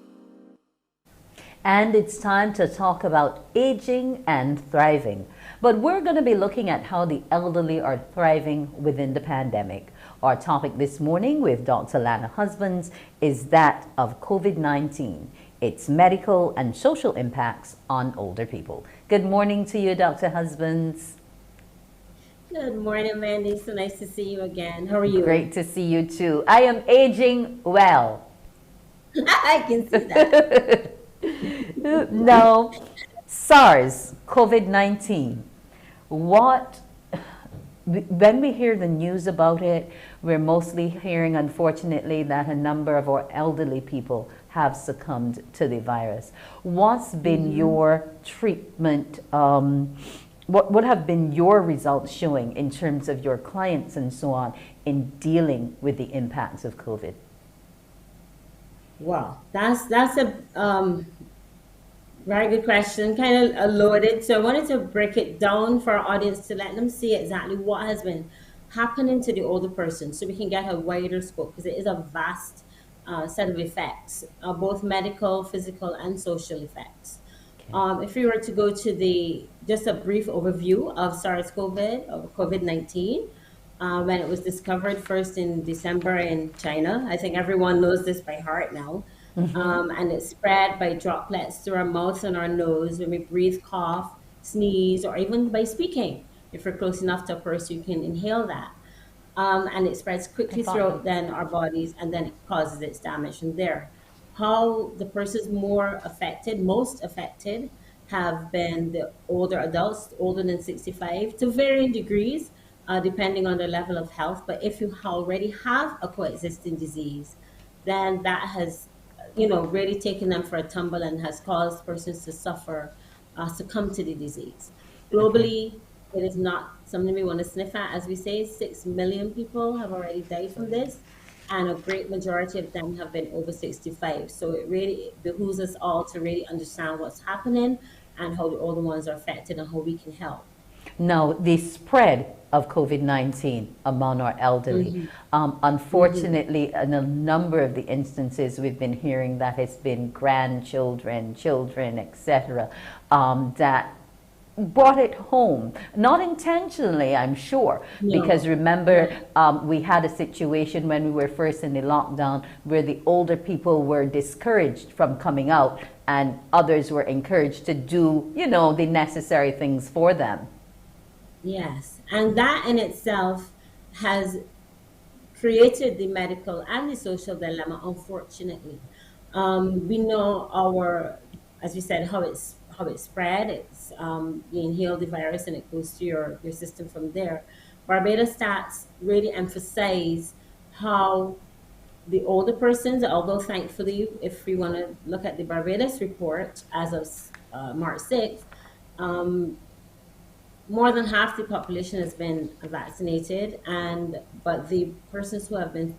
And it's time to talk about aging and thriving. But we're going to be looking at how the elderly are thriving within the pandemic. Our topic this morning with Dr. Lana Husbands is that of COVID-19, its medical and social impacts on older people. Good morning to you, Dr. Husbands. Good morning, Mandy. So nice to see you again. How are you? Great to see you too. I am aging well. I can see that. Now, SARS, COVID-19, when we hear the news about it, we're mostly hearing, unfortunately, that a number of our elderly people have succumbed to the virus. What's been your treatment? What have been your results showing in terms of your clients and so on in dealing with the impacts of COVID? Wow, that's a very good question, kind of loaded. So I wanted to break it down for our audience to let them see exactly what has been happening to the older person, so we can get a wider scope, because it is a vast set of effects, both medical, physical, and social effects. If we were to go to just a brief overview of SARS-CoV, or COVID-19, when it was discovered first in December in China. I think everyone knows this by heart now. And it spread by droplets through our mouth and our nose when we breathe, cough, sneeze, or even by speaking. If we're close enough to a person, you can inhale that. And it spreads quickly throughout then our bodies, and then it causes its damage from there. How the persons most affected, have been the older adults, older than 65, to varying degrees, depending on their level of health. But if you already have a coexisting disease, then that has, really taken them for a tumble and has caused persons to succumb to the disease. Globally, it is not something we want to sniff at. As we say, 6 million people have already died from this, and a great majority of them have been over 65. So it really behooves us all to really understand what's happening and how the older ones are affected and how we can help. Now, the spread of COVID-19 among our elderly, unfortunately, in a number of the instances we've been hearing that it's been grandchildren, children, etc., that brought it home, not intentionally, I'm sure, because remember, we had a situation when we were first in the lockdown where the older people were discouraged from coming out and others were encouraged to do, the necessary things for them. Yes, and that in itself has created the medical and the social dilemma, unfortunately. We know as we said, how it's spread. It's you inhale the virus and it goes to your system from there. Barbados stats really emphasize how the older persons, although thankfully, if we want to look at the Barbados report as of March 6th, more than half the population has been vaccinated, but the persons who have been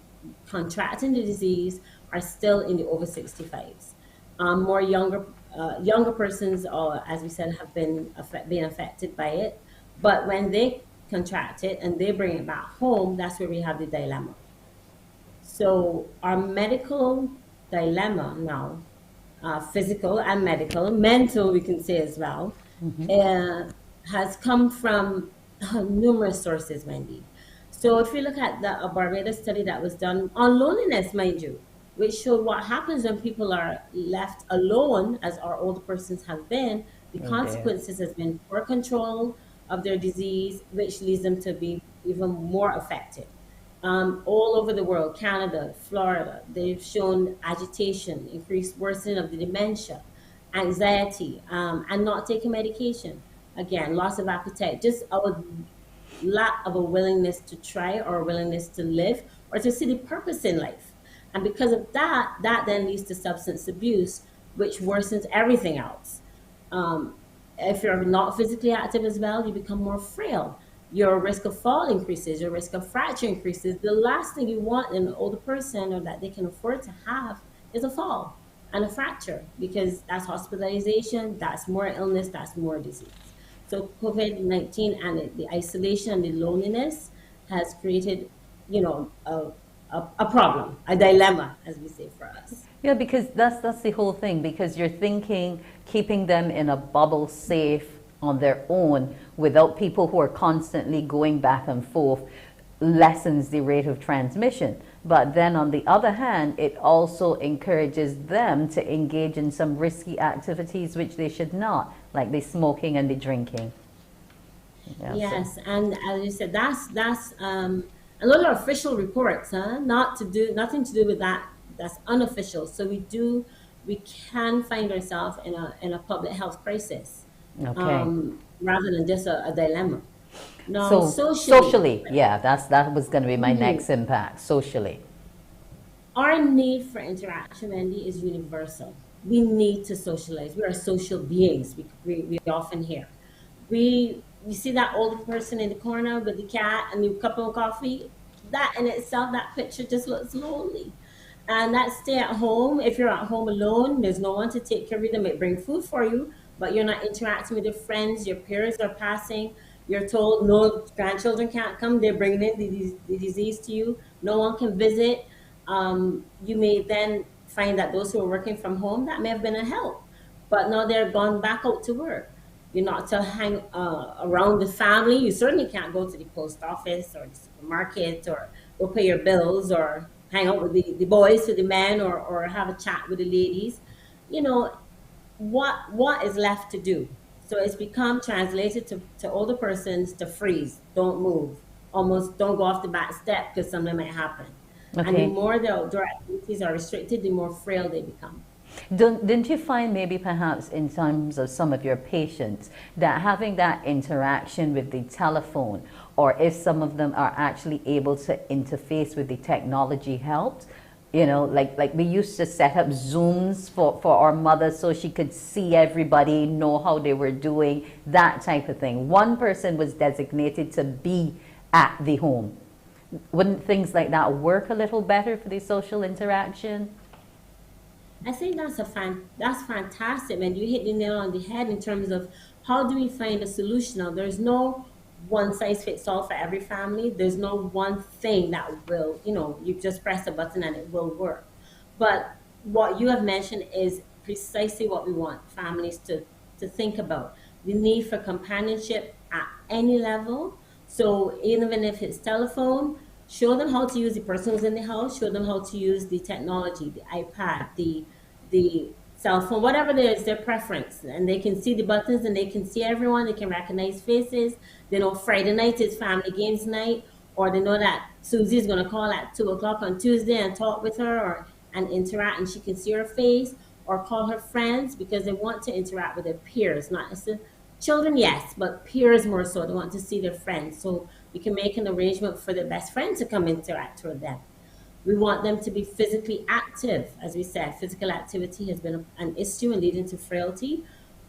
contracting the disease are still in the over 65s. More younger persons, as we said, have been affected by it. But when they contract it and they bring it back home, that's where we have the dilemma. So our medical dilemma now, physical and medical, mental, we can say as well, has come from numerous sources, Wendy. So if you look at a Barbados study that was done on loneliness, mind you, which showed what happens when people are left alone, as our older persons have been, the consequences has been poor control of their disease, which leads them to be even more affected. All over the world, Canada, Florida, they've shown agitation, increased worsening of the dementia, anxiety, and not taking medication. Again, loss of appetite, just our lack of a willingness to try or a willingness to live or to see the purpose in life. And because of that then leads to substance abuse, which worsens everything else. If you're not physically active as well, you become more frail. Your risk of fall increases, your risk of fracture increases. The last thing you want in an older person or that they can afford to have is a fall and a fracture, because that's hospitalization, that's more illness, that's more disease. So COVID-19 and the isolation and the loneliness has created, a problem, a dilemma, as we say, for us. Yeah, because that's the whole thing, because you're thinking keeping them in a bubble safe on their own without people who are constantly going back and forth lessens the rate of transmission. But then on the other hand, it also encourages them to engage in some risky activities which they should not, like the smoking and the drinking. Yeah, yes, so. And as you said, that's a lot of official reports, nothing to do with that. That's unofficial. So we can find ourselves in a public health crisis, rather than just a dilemma. No, so socially, yeah, that was going to be my next impact. Socially, our need for interaction, Wendy, is universal. We need to socialize. We are social beings. We often hear. We see that older person in the corner with the cat and the cup of coffee. That in itself, that picture just looks lonely. And that stay at home, if you're at home alone, there's no one to take care of you. They may bring food for you, but you're not interacting with your friends. Your peers are passing. You're told no grandchildren can't come. They're bringing in the disease to you. No one can visit. You may then find that those who are working from home, that may have been a help, but now they're gone back out to work. You're not to hang around the family. You certainly can't go to the post office or the supermarket or go pay your bills or hang out with the boys to the men or have a chat with the ladies. What is left to do? So it's become translated to older persons to freeze, don't move, almost don't go off the back step because something might happen. Okay. And the more the outdoor activities are restricted, the more frail they become. Didn't you find maybe perhaps in terms of some of your patients that having that interaction with the telephone, or if some of them are actually able to interface with the technology helped? Like we used to set up Zooms for our mother so she could see everybody, know how they were doing, that type of thing. One person was designated to be at the home. Wouldn't things like that work a little better for the social interaction? I think that's fantastic, man. You hit the nail on the head in terms of how do we find a solution. Now, there's no one size fits all for every family. There's no one thing that will, you just press a button and it will work. But what you have mentioned is precisely what we want families to think about. The need for companionship at any level. So even if it's telephone, show them how to use the person who's in the house, show them how to use the technology, the iPad, the cell phone, whatever it is, their preference. And they can see the buttons and they can see everyone, they can recognize faces. They know Friday night is family games night, or they know that Susie is going to call at 2 o'clock on Tuesday and talk with her and interact, and she can see her face, or call her friends because they want to interact with their peers, not necessarily children, yes, but peers more so. They want to see their friends. So we can make an arrangement for their best friend to come interact with them. We want them to be physically active. As we said, physical activity has been an issue and leading to frailty.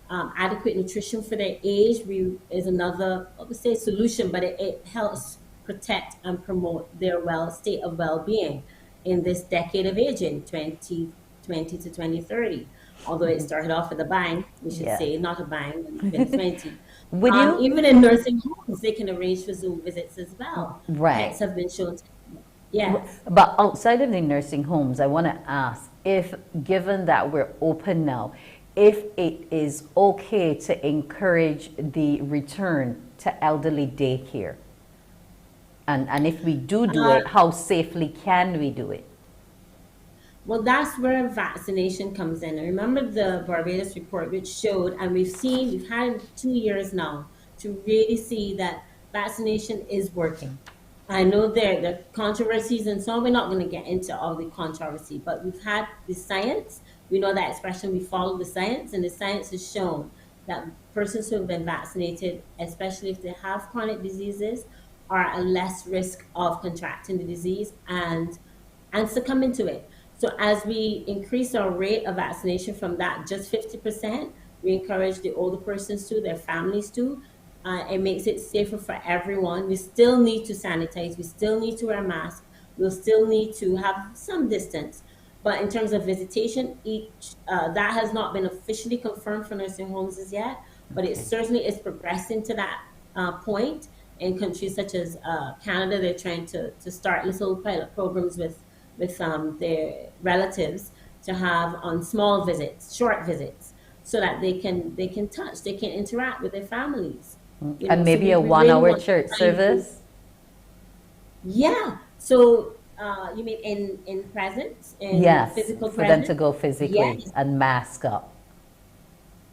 Adequate nutrition for their age is another, I would say, solution, but it helps protect and promote their state of well-being in this decade of aging, 2020 to 2030. Although it started off with a bang, we should say, not a bang, in 2020. Even in nursing homes, they can arrange for Zoom visits as well. Right. Pets have been shown to, yes. But outside of the nursing homes, I want to ask if, given that we're open now, if it is okay to encourage the return to elderly daycare. And if we do it, how safely can we do it? Well, that's where vaccination comes in. And remember the Barbados report, which showed, and we've had 2 years now to really see that vaccination is working. I know there are controversies and so on. We're not going to get into all the controversy, but we've had the science. We know that expression, we follow the science, and the science has shown that persons who have been vaccinated, especially if they have chronic diseases, are at less risk of contracting the disease and succumbing to it. So as we increase our rate of vaccination from that just 50%, we encourage the older persons to, their families to. It makes it safer for everyone. We still need to sanitize. We still need to wear masks. We'll still need to have some distance. But in terms of visitation, that has not been officially confirmed for nursing homes as yet, but it certainly is progressing to that point. In countries such as Canada, they're trying to start little pilot programs with their relatives to have on small visits, short visits, so that they can touch, they can interact with their families. And maybe a 1 hour church service? Yeah. So you mean in presence? Yes, physical for presence? them to go physically and mask up.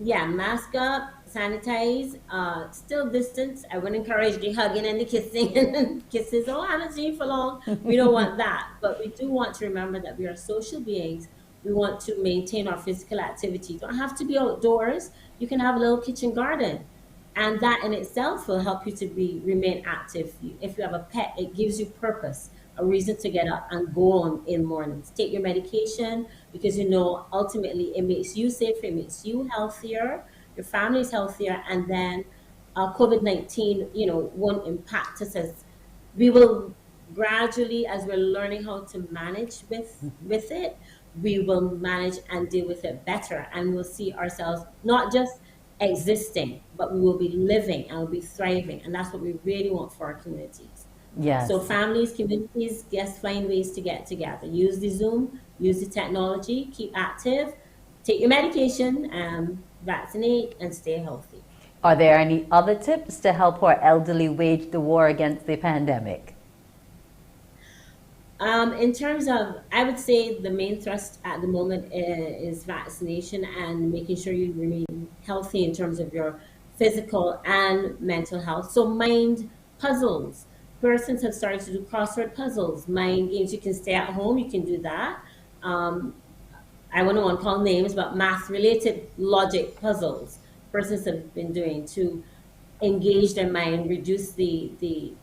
Yeah, mask up, sanitize, still distance. I wouldn't encourage the hugging and the kissing and kisses. Oh, I haven't seen you for long. We don't want that. But we do want to remember that we are social beings. We want to maintain our physical activity. You don't have to be outdoors. You can have a little kitchen garden. And that in itself will help you to remain active. If you have a pet, it gives you purpose, a reason to get up and go on in mornings. Take your medication because ultimately it makes you safer, it makes you healthier, your family is healthier, and then COVID-19, won't impact us as we will gradually, as we're learning how to manage with it, we will manage and deal with it better, and we'll see ourselves not just existing, but we will be living and we'll be thriving, and that's what we really want for our communities. Yes. So families, communities, yes, find ways to get together. Use the Zoom, use the technology, keep active, take your medication, vaccinate, and stay healthy. Are there any other tips to help our elderly wage the war against the pandemic? In terms of, I would say the main thrust at the moment is vaccination and making sure you remain healthy in terms of your physical and mental health. So mind puzzles. Persons have started to do crossword puzzles, mind games. You can stay at home, you can do that. I wouldn't want to call names, but math-related logic puzzles persons have been doing to engage their mind, reduce the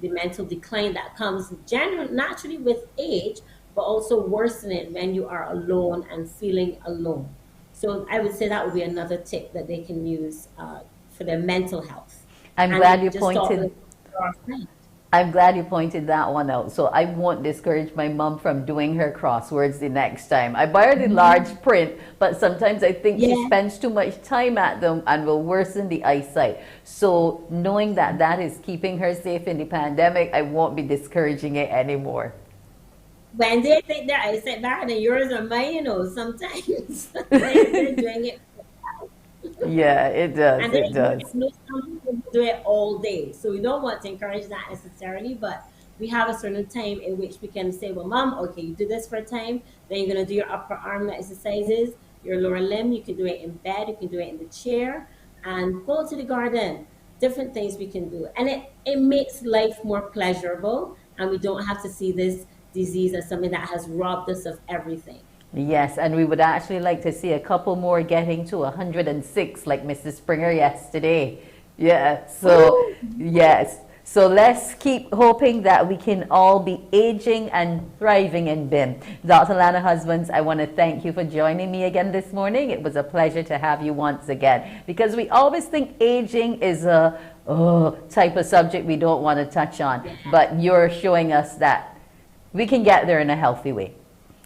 mental decline that comes naturally with age, but also worsen it when you are alone and feeling alone. So I would say that would be another tip that they can use for their mental health. I'm glad you pointed that one out. So I won't discourage my mom from doing her crosswords the next time. I buy her the large print, but sometimes I think she spends too much time at them and will worsen the eyesight. So knowing that that is keeping her safe in the pandemic, I won't be discouraging it anymore. When they think their eyesight better than yours or mine, sometimes they're doing it. Yeah, it does. And it does. Some people do it all day, so we don't want to encourage that necessarily. But we have a certain time in which we can say, "Well, Mom, okay, you do this for a time. Then you're gonna do your upper arm exercises, your lower limb. You can do it in bed. You can do it in the chair, and go to the garden. Different things we can do, and it makes life more pleasurable. and we don't have to see this disease as something that has robbed us of everything. Yes, and we would actually like to see a couple more getting to 106 like Mrs. Springer yesterday. Yeah, so yes. So let's keep hoping that we can all be aging and thriving in BIM. Dr. Lana Husbands, I want to thank you for joining me again this morning. It was a pleasure to have you once again, because we always think aging is a type of subject we don't want to touch on, but you're showing us that we can get there in a healthy way.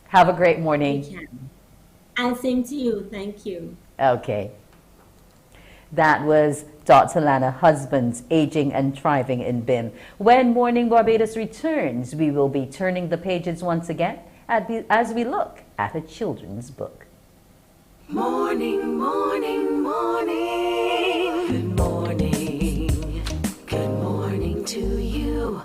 Have a great morning. And same to you. Thank you. Okay. That was Dr. Lana Husbands, Aging and Thriving in BIM. When Morning Barbados returns, we will be turning the pages once again as we look at a children's book. Morning, morning, morning. Good morning. Good morning to you.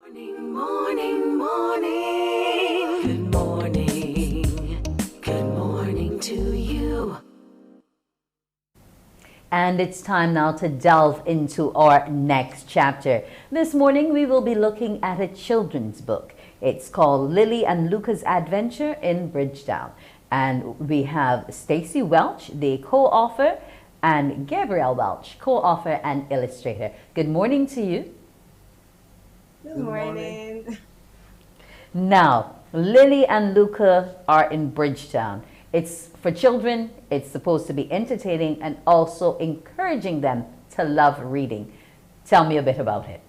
Morning, morning, morning. Good morning. Good morning to you. And it's time now to delve into our next chapter. This morning we will be looking at a children's book. It's called Lily and Luca's Adventure in Bridgetown. And we have Stacy Welch, the co-author, and Gabrielle Welch, co-author and illustrator. Good morning to you. Good morning. Now, Lily and Luca are in Bridgetown. It's for children, it's supposed to be entertaining and also encouraging them to love reading. Tell me a bit about it.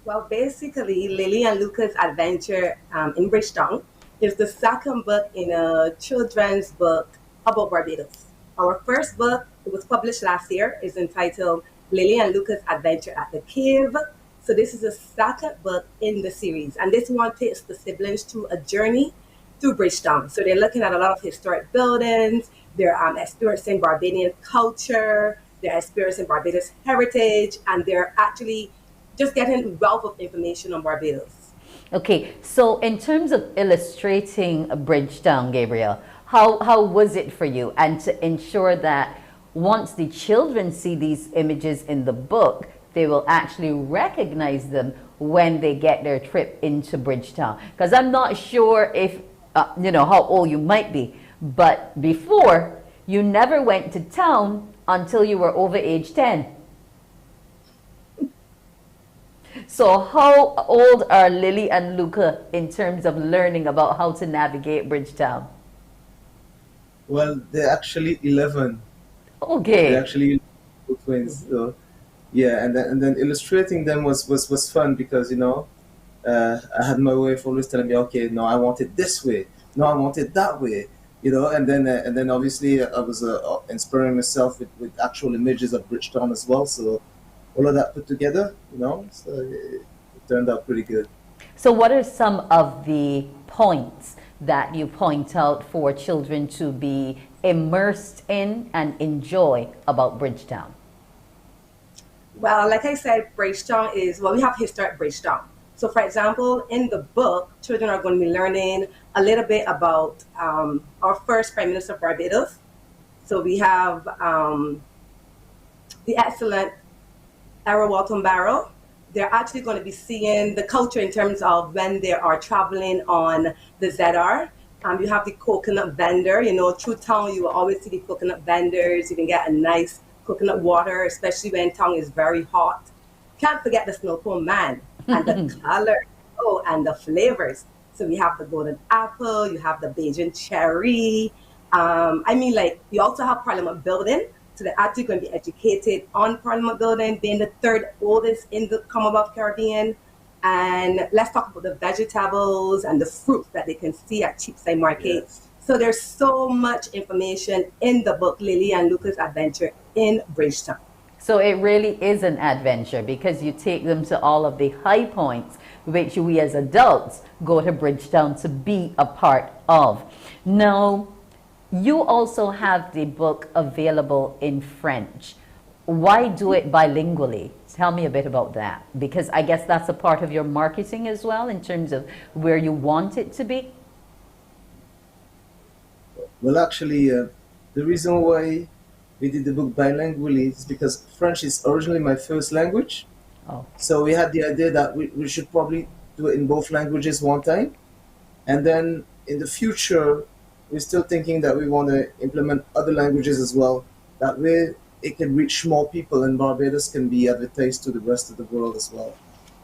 Well, basically, Lily and Luca's Adventure in Bridgetown is the second book in a children's book about Barbados. Our first book, it was published last year, is entitled Lily and Luca's Adventure at the Cave. So this is the second book in the series, and this one takes the siblings to a journey through Bridgetown. So they're looking at a lot of historic buildings, they're experiencing Barbadian culture, they're experiencing Barbados heritage, and they're actually just getting wealth of information on Barbados. Okay, so in terms of illustrating Bridgetown, Gabriel, how was it for you? And to ensure that once the children see these images in the book, they will actually recognize them when they get their trip into Bridgetown. Because I'm not sure if, how old you might be, but before, you never went to town until you were over age 10. So how old are Lily and Luca in terms of learning about how to navigate Bridgetown? Well, they're actually 11. Okay. They're actually twins. So, yeah, and then illustrating them was fun because, I had my way of always telling me, okay, no, I want it this way. No, I want it that way. And then obviously I was inspiring myself with actual images of Bridgetown as well. So all of that put together, so it turned out pretty good. So what are some of the points that you point out for children to be immersed in and enjoy about Bridgetown? Well, like I said, Bridgetown we have historic Bridgetown. So, for example, in the book, children are going to be learning a little bit about our first Prime Minister of Barbados. So we have the excellent Era Walton Barrow. They're actually going to be seeing the culture in terms of when they are traveling on the ZR. You have the coconut vendor. You know, through town, you will always see the coconut vendors. You can get a nice coconut water, especially when town is very hot. Can't forget the snow cone man and the color, and the flavors. So we have the golden apple, you have the Bajan cherry. You also have Parliament Building. So they're actually going to be educated on Parliament Building, being the third oldest in the Commonwealth Caribbean. And let's talk about the vegetables and the fruits that they can see at Cheapside Market. Yes. So there's so much information in the book, Lily and Luca's Adventure in Bridgetown. So it really is an adventure because you take them to all of the high points, which we as adults go to Bridgetown to be a part of. Now, you also have the book available in French. Why do it bilingually? Tell me a bit about that, because I guess that's a part of your marketing as well in terms of where you want it to be. Well, actually, the reason why we did the book bilingually is because French is originally my first language. Oh. So we had the idea that we should probably do it in both languages one time. And then in the future, we're still thinking that we want to implement other languages as well. That way it can reach more people and Barbados can be advertised to the rest of the world as well.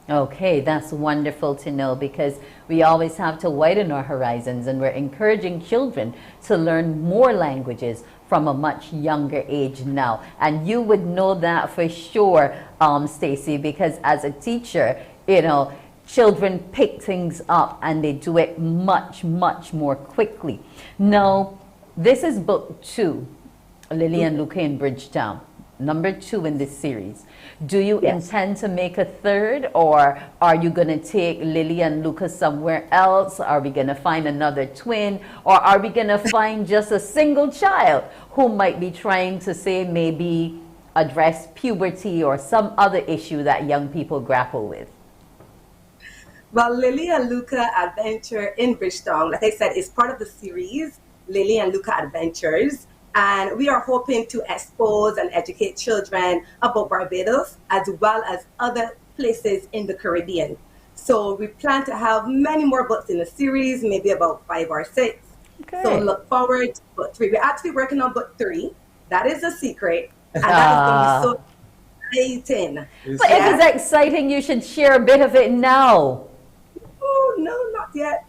Okay, that's wonderful to know because we always have to widen our horizons and we're encouraging children to learn more languages from a much younger age now. And you would know that for sure, Stacey, because as a teacher, you know, children pick things up and they do it much, much more quickly. Now, this is book 2, Lily and Luca in Bridgetown, number 2 in this series. Do you intend to make a third, or are you going to take Lily and Luca somewhere else? Are we going to find another twin, or are we going to find just a single child who might be trying to say maybe address puberty or some other issue that young people grapple with? Well, Lily and Luca Adventure in Bridgetown, like I said, is part of the series, Lily and Luca Adventures. And we are hoping to expose and educate children about Barbados as well as other places in the Caribbean. So we plan to have many more books in the series, maybe about 5 or 6. Okay. So look forward to book 3. We're actually working on book 3. That is a secret. And that is going to be so exciting. But if it's exciting, you should share a bit of it now. Oh, no, not yet.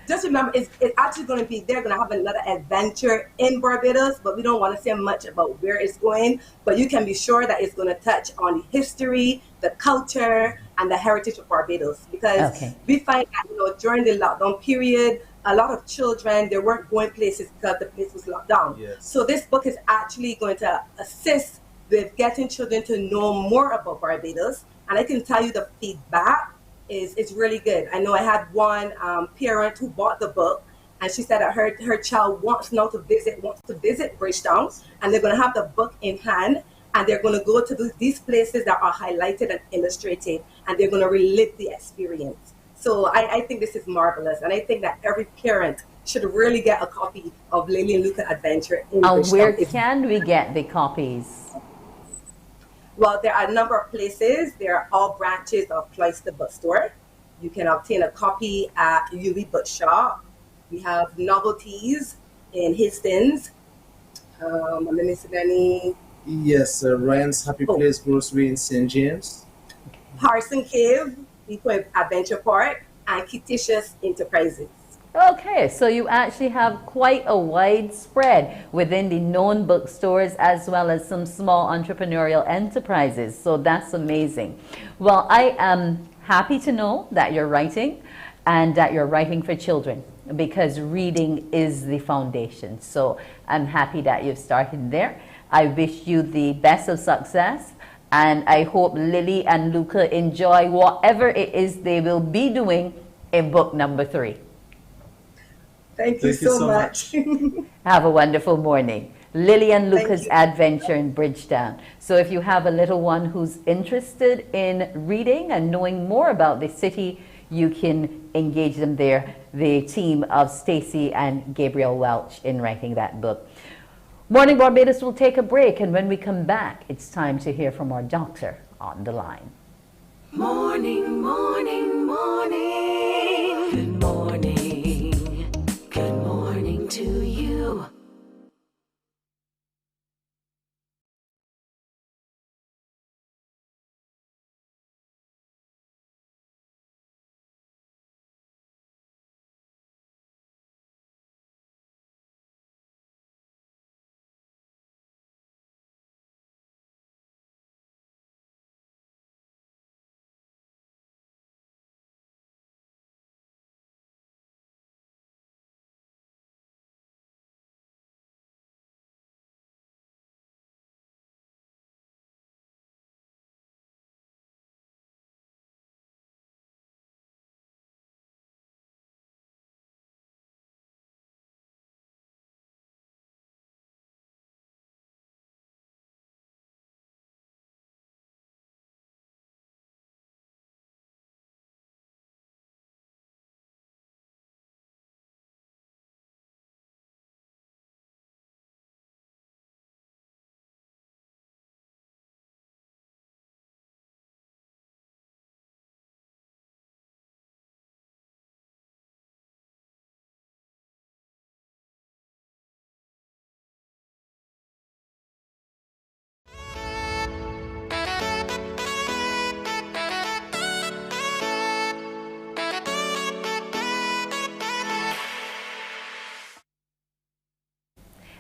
Just remember, it's actually going to be, they're going to have another adventure in Barbados, but we don't want to say much about where it's going. But you can be sure that it's going to touch on the history, the culture, and the heritage of Barbados. Because we find that, you know, during the lockdown period, a lot of children, they weren't going places because the place was locked down. Yes. So this book is actually going to assist with getting children to know more about Barbados. And I can tell you the feedback is really good. I know I had one parent who bought the book, and she said that her child wants to visit Bridgetown, and they're going to have the book in hand, and they're going to go to these places that are highlighted and illustrated, and they're going to relive the experience. So I think this is marvelous, and I think that every parent should really get a copy of Lily and Luca Adventure in Bridgetown. Where can we get the copies? Well, there are a number of places. There are all branches of Cloister Bookstore. You can obtain a copy at UV Bookshop. We have novelties in Hastings. Let me see any. Yes, Ryan's Happy Place Grocery in St. James. Harrison Cave, Eco Adventure Park, and Kititious Enterprises. Okay, so you actually have quite a wide spread within the known bookstores as well as some small entrepreneurial enterprises. So that's amazing. Well, I am happy to know that you're writing and that you're writing for children because reading is the foundation. So I'm happy that you've started there. I wish you the best of success. And I hope Lily and Luca enjoy whatever it is they will be doing in book number 3. Thank you so much. Have a wonderful morning. Lillian Lucas Adventure in Bridgetown. So if you have a little one who's interested in reading and knowing more about the city, you can engage them there, the team of Stacy and Gabriel Welch in writing that book. Morning Barbados will take a break, and when we come back, it's time to hear from our doctor on the line. Morning, morning, morning. Good morning. Good morning to you.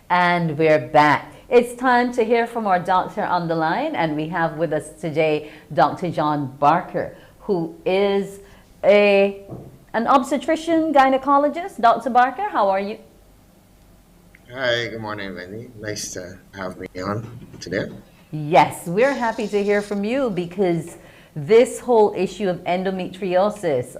And we're back. It's time to hear from our doctor on the line, and we have with us today Dr. John Barker, who is an obstetrician gynecologist. Dr. Barker, how are you? Hi, good morning, Wendy. Nice to have me on today. Yes, we're happy to hear from you because this whole issue of endometriosis,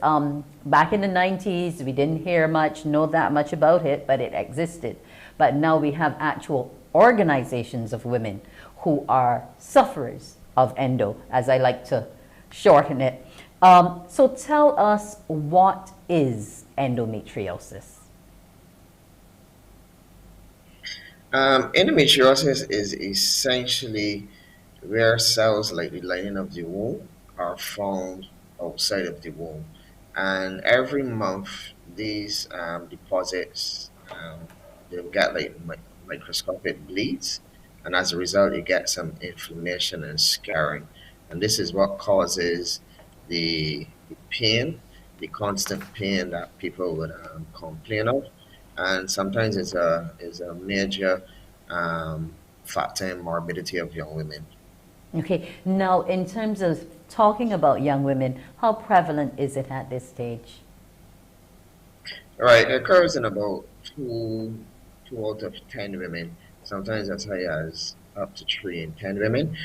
back in the 90s, we didn't hear much, know that much about it, but it existed. But now we have actual organizations of women who are sufferers of endo, as I like to shorten it. So tell us, what is endometriosis? Endometriosis is essentially where cells like the lining of the womb are found outside of the womb. And every month, these deposits, they'll get like microscopic bleeds. And as a result, you get some inflammation and scarring. And this is what causes the pain, the constant pain that people would complain of. And sometimes it's a major factor in morbidity of young women. Okay, now in terms of talking about young women, how prevalent is it at this stage? All right, it occurs in about two out of 10 women, sometimes as high as up to 3 in 10 women.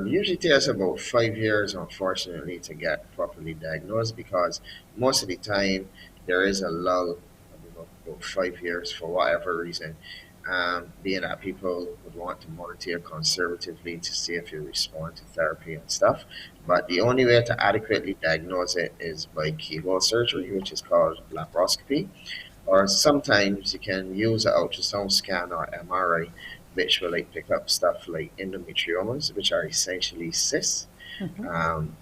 Usually takes about 5 years, unfortunately, to get properly diagnosed because most of the time there is a lull of about 5 years for whatever reason. Being that people would want to monitor conservatively to see if you respond to therapy and stuff. But the only way to adequately diagnose it is by keyhole surgery, which is called laparoscopy. Or sometimes you can use an ultrasound scan or MRI, which will like pick up stuff like endometriomas, which are essentially cysts,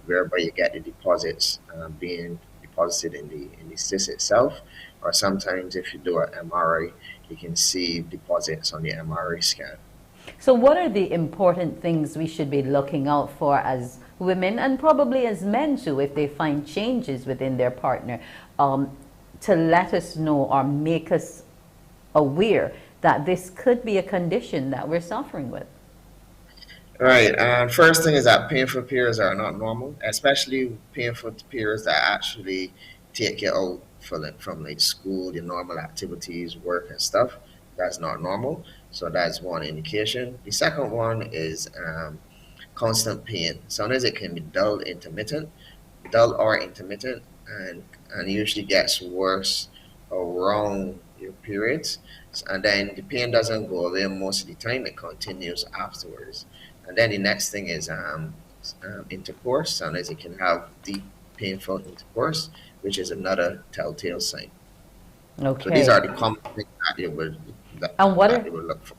whereby you get the deposits being deposited in the cyst itself. Or sometimes if you do an MRI, you can see deposits on the MRI scan. So what are the important things we should be looking out for as women, and probably as men too, if they find changes within their partner, to let us know or make us aware that this could be a condition that we're suffering with? Right. First thing is that painful periods are not normal, especially painful periods that actually take you out from like school, your normal activities, work and stuff. That's not normal. So that's one indication. The second one is constant pain. Sometimes it can be dull or intermittent, and usually gets worse around your periods, and then the pain doesn't go away most of the time. It continues afterwards. And then the next thing is intercourse. Sometimes you can have deep, painful intercourse, which is another telltale sign. Okay. So these are the common things that you would look for.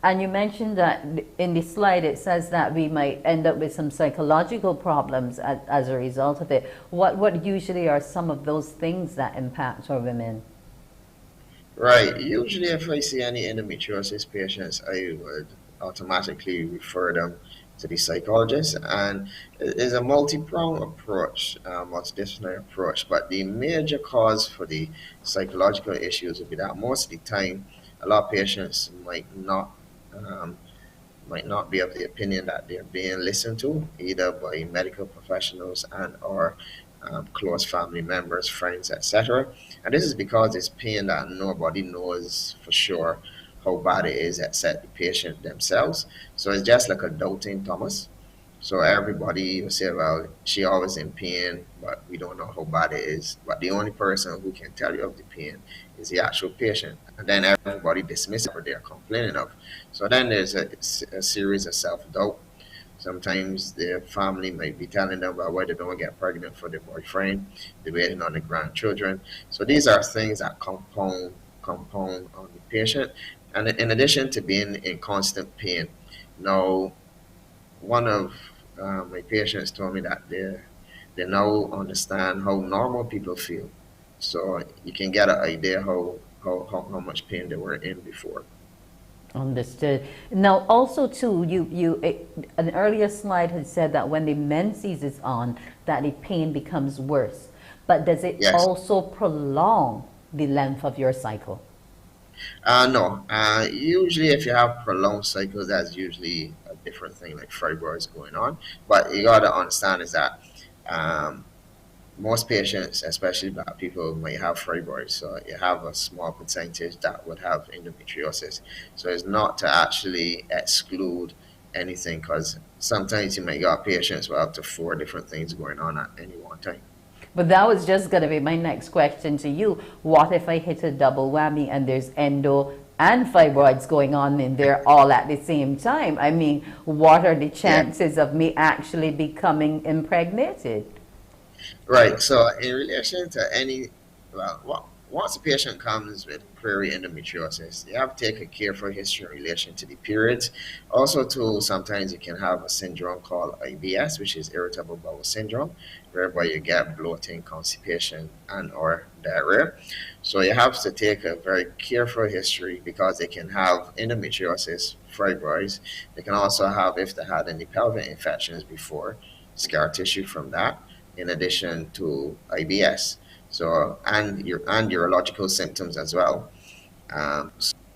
And you mentioned that in the slide it says that we might end up with some psychological problems as a result of it. What usually are some of those things that impact our women? Right. Usually, if I see any endometriosis patients, I would automatically refer them to the psychologist. And it is a multi-pronged approach, multidisciplinary approach. But the major cause for the psychological issues would be that most of the time, a lot of patients might not be of the opinion that they're being listened to, either by medical professionals and or close family members, friends, etc. And this is because it's pain that nobody knows for sure how bad it is except the patient themselves. So it's just like a doubting Thomas. So everybody will say, well, she always in pain, but we don't know how bad it is. But the only person who can tell you of the pain is the actual patient. And then everybody dismisses what they're complaining of. So then there's a series of self-doubt. Sometimes their family might be telling them about why they don't get pregnant for their boyfriend. They're waiting on the grandchildren. So these are things that compound on the patient. And in addition to being in constant pain, now one of my patients told me that they now understand how normal people feel. So you can get an idea how much pain they were in before. Understood. Now, also too, an earlier slide had said that when the menses is on, that the pain becomes worse. But does it also prolong the length of your cycle? No. Usually, if you have prolonged cycles, that's usually a different thing, like fibroids going on. But you gotta understand is that most patients, especially black people, might have fibroids. So you have a small percentage that would have endometriosis. So it's not to actually exclude anything, because sometimes you might got patients with up to 4 different things going on at any one time. But that was just going to be my next question to you. What if I hit a double whammy and there's endo and fibroids going on in there all at the same time? I mean, what are the chances of me actually becoming impregnated? Right. So in relation to once a patient comes with primary endometriosis, you have to take a careful history in relation to the periods. Also, too, sometimes you can have a syndrome called IBS, which is irritable bowel syndrome, whereby you get bloating, constipation, and or diarrhea. So you have to take a very careful history, because they can have endometriosis, fibroids. They can also have, if they had any pelvic infections before, scar tissue from that, in addition to IBS. So, and urological symptoms as well.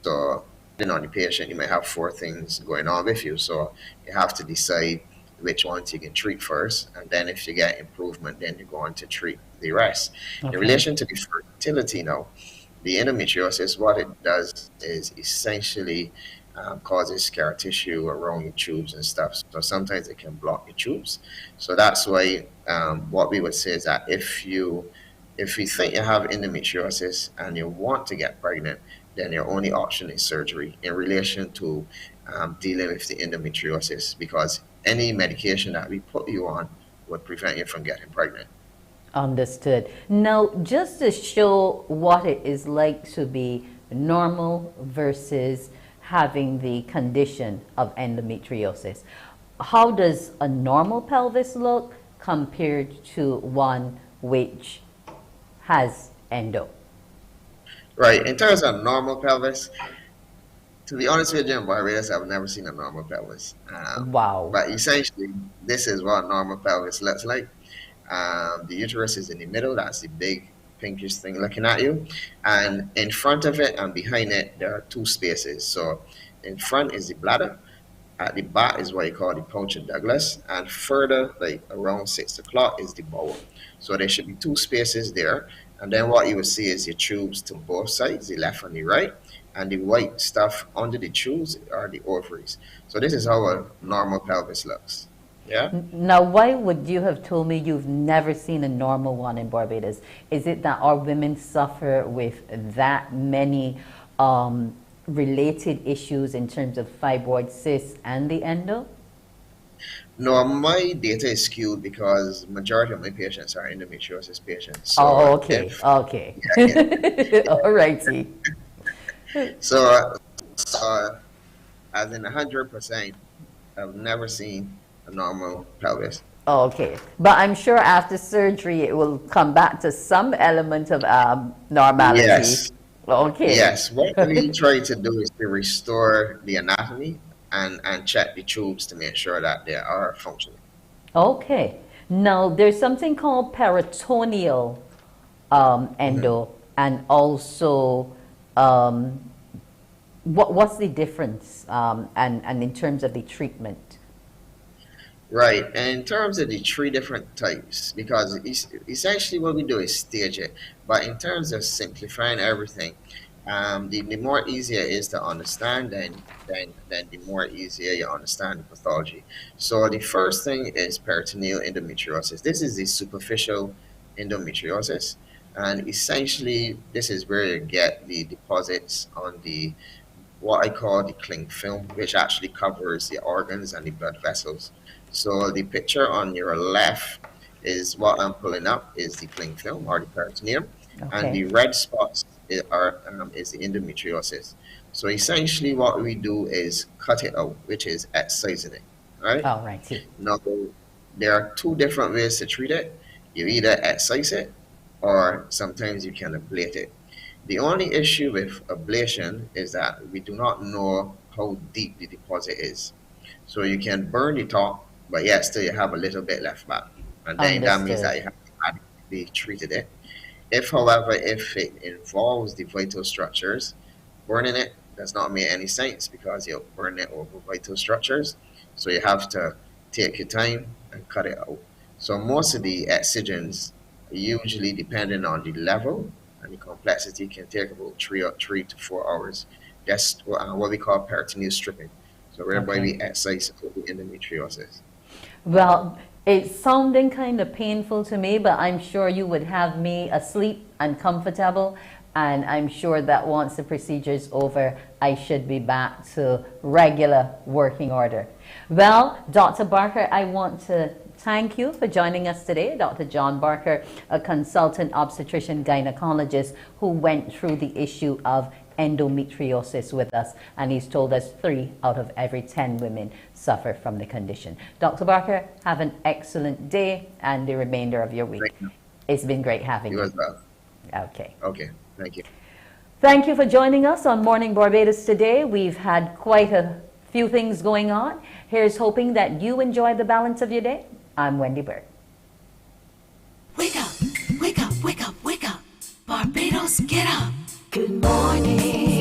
So, depending on the patient, you may have 4 things going on with you. So, you have to decide which ones you can treat first. And then if you get improvement, then you go on to treat the rest. Okay. In relation to the fertility now, the endometriosis, what it does is essentially causes scar tissue around your tubes and stuff. So sometimes it can block your tubes. So that's why what we would say is that if you think you have endometriosis and you want to get pregnant, then your only option is surgery in relation to dealing with the endometriosis, because any medication that we put you on would prevent you from getting pregnant. Understood. Now, just to show what it is like to be normal versus having the condition of endometriosis, how does a normal pelvis look compared to one which has endo? Right. In terms of normal pelvis, to be honest with you, in Barbados, I've never seen a normal pelvis. Wow. But essentially, this is what a normal pelvis looks like. The uterus is in the middle. That's the big pinkish thing looking at you. And in front of it and behind it, there are 2 spaces. So in front is the bladder. At the back is what you call the pouch of Douglas. And further, like around 6 o'clock, is the bowel. So there should be 2 spaces there. And then what you will see is your tubes to both sides, the left and the right. And the white stuff under the tubes are the ovaries. So this is how a normal pelvis looks. Yeah. Now, why would you have told me you've never seen a normal one in Barbados? Is it that our women suffer with that many related issues in terms of fibroid, cysts, and the endo? No, my data is skewed because majority of my patients are endometriosis patients. Oh, So okay, if okay. yeah, yeah. All righty. So, as in 100%, I've never seen a normal pelvis. Okay, but I'm sure after surgery it will come back to some element of normality. Yes, Okay. yes. What we try to do is to restore the anatomy and check the tubes to make sure that they are functioning. Okay. Now there's something called peritoneal endo, and also what's the difference and in terms of the treatment? Right. And in terms of the three different types, because essentially what we do is stage it. But in terms of simplifying everything, the more easier it is to understand, then the more easier you understand the pathology. So the first thing is peritoneal endometriosis. This is the superficial endometriosis. And essentially, this is where you get the deposits on the what I call the cling film, which actually covers the organs and the blood vessels. So the picture on your left is what I'm pulling up is the cling film or the peritoneum, and the Okay. red spots is the endometriosis. So essentially, what we do is cut it out, which is excising it. Right All righty. now, there are two different ways to treat it. You either excise it, or sometimes you can ablate it. The only issue with ablation is that we do not know how deep the deposit is. So you can burn the top, but yet still you have a little bit left back. And then that means Understood. that you have adequately treated it. If, however, if it involves the vital structures, burning it does not make any sense because you're burning it over vital structures. So you have to take your time and cut it out. So most of the excisions, usually depending on the level and the complexity, can take about 3 to 4 hours. That's what we call peritoneal stripping. So whereby Okay. we excise out the endometriosis. Well, it's sounding kind of painful to me, but I'm sure you would have me asleep and comfortable. And I'm sure that once the procedure is over, I should be back to regular working order. Well, Dr. Barker, I want to thank you for joining us today. Dr. John Barker, a consultant obstetrician gynecologist who went through the issue of endometriosis with us, and he's told us 3 out of every 10 women suffer from the condition. Dr. Barker, have an excellent day and the remainder of your week. It's been great having you. You as well. Okay. Okay, thank you. Thank you for joining us on Morning Barbados today. We've had quite a few things going on. Here's hoping that you enjoy the balance of your day. I'm Wendy Bird. Wake up, wake up, wake up, wake up. Barbados, get up. Good morning.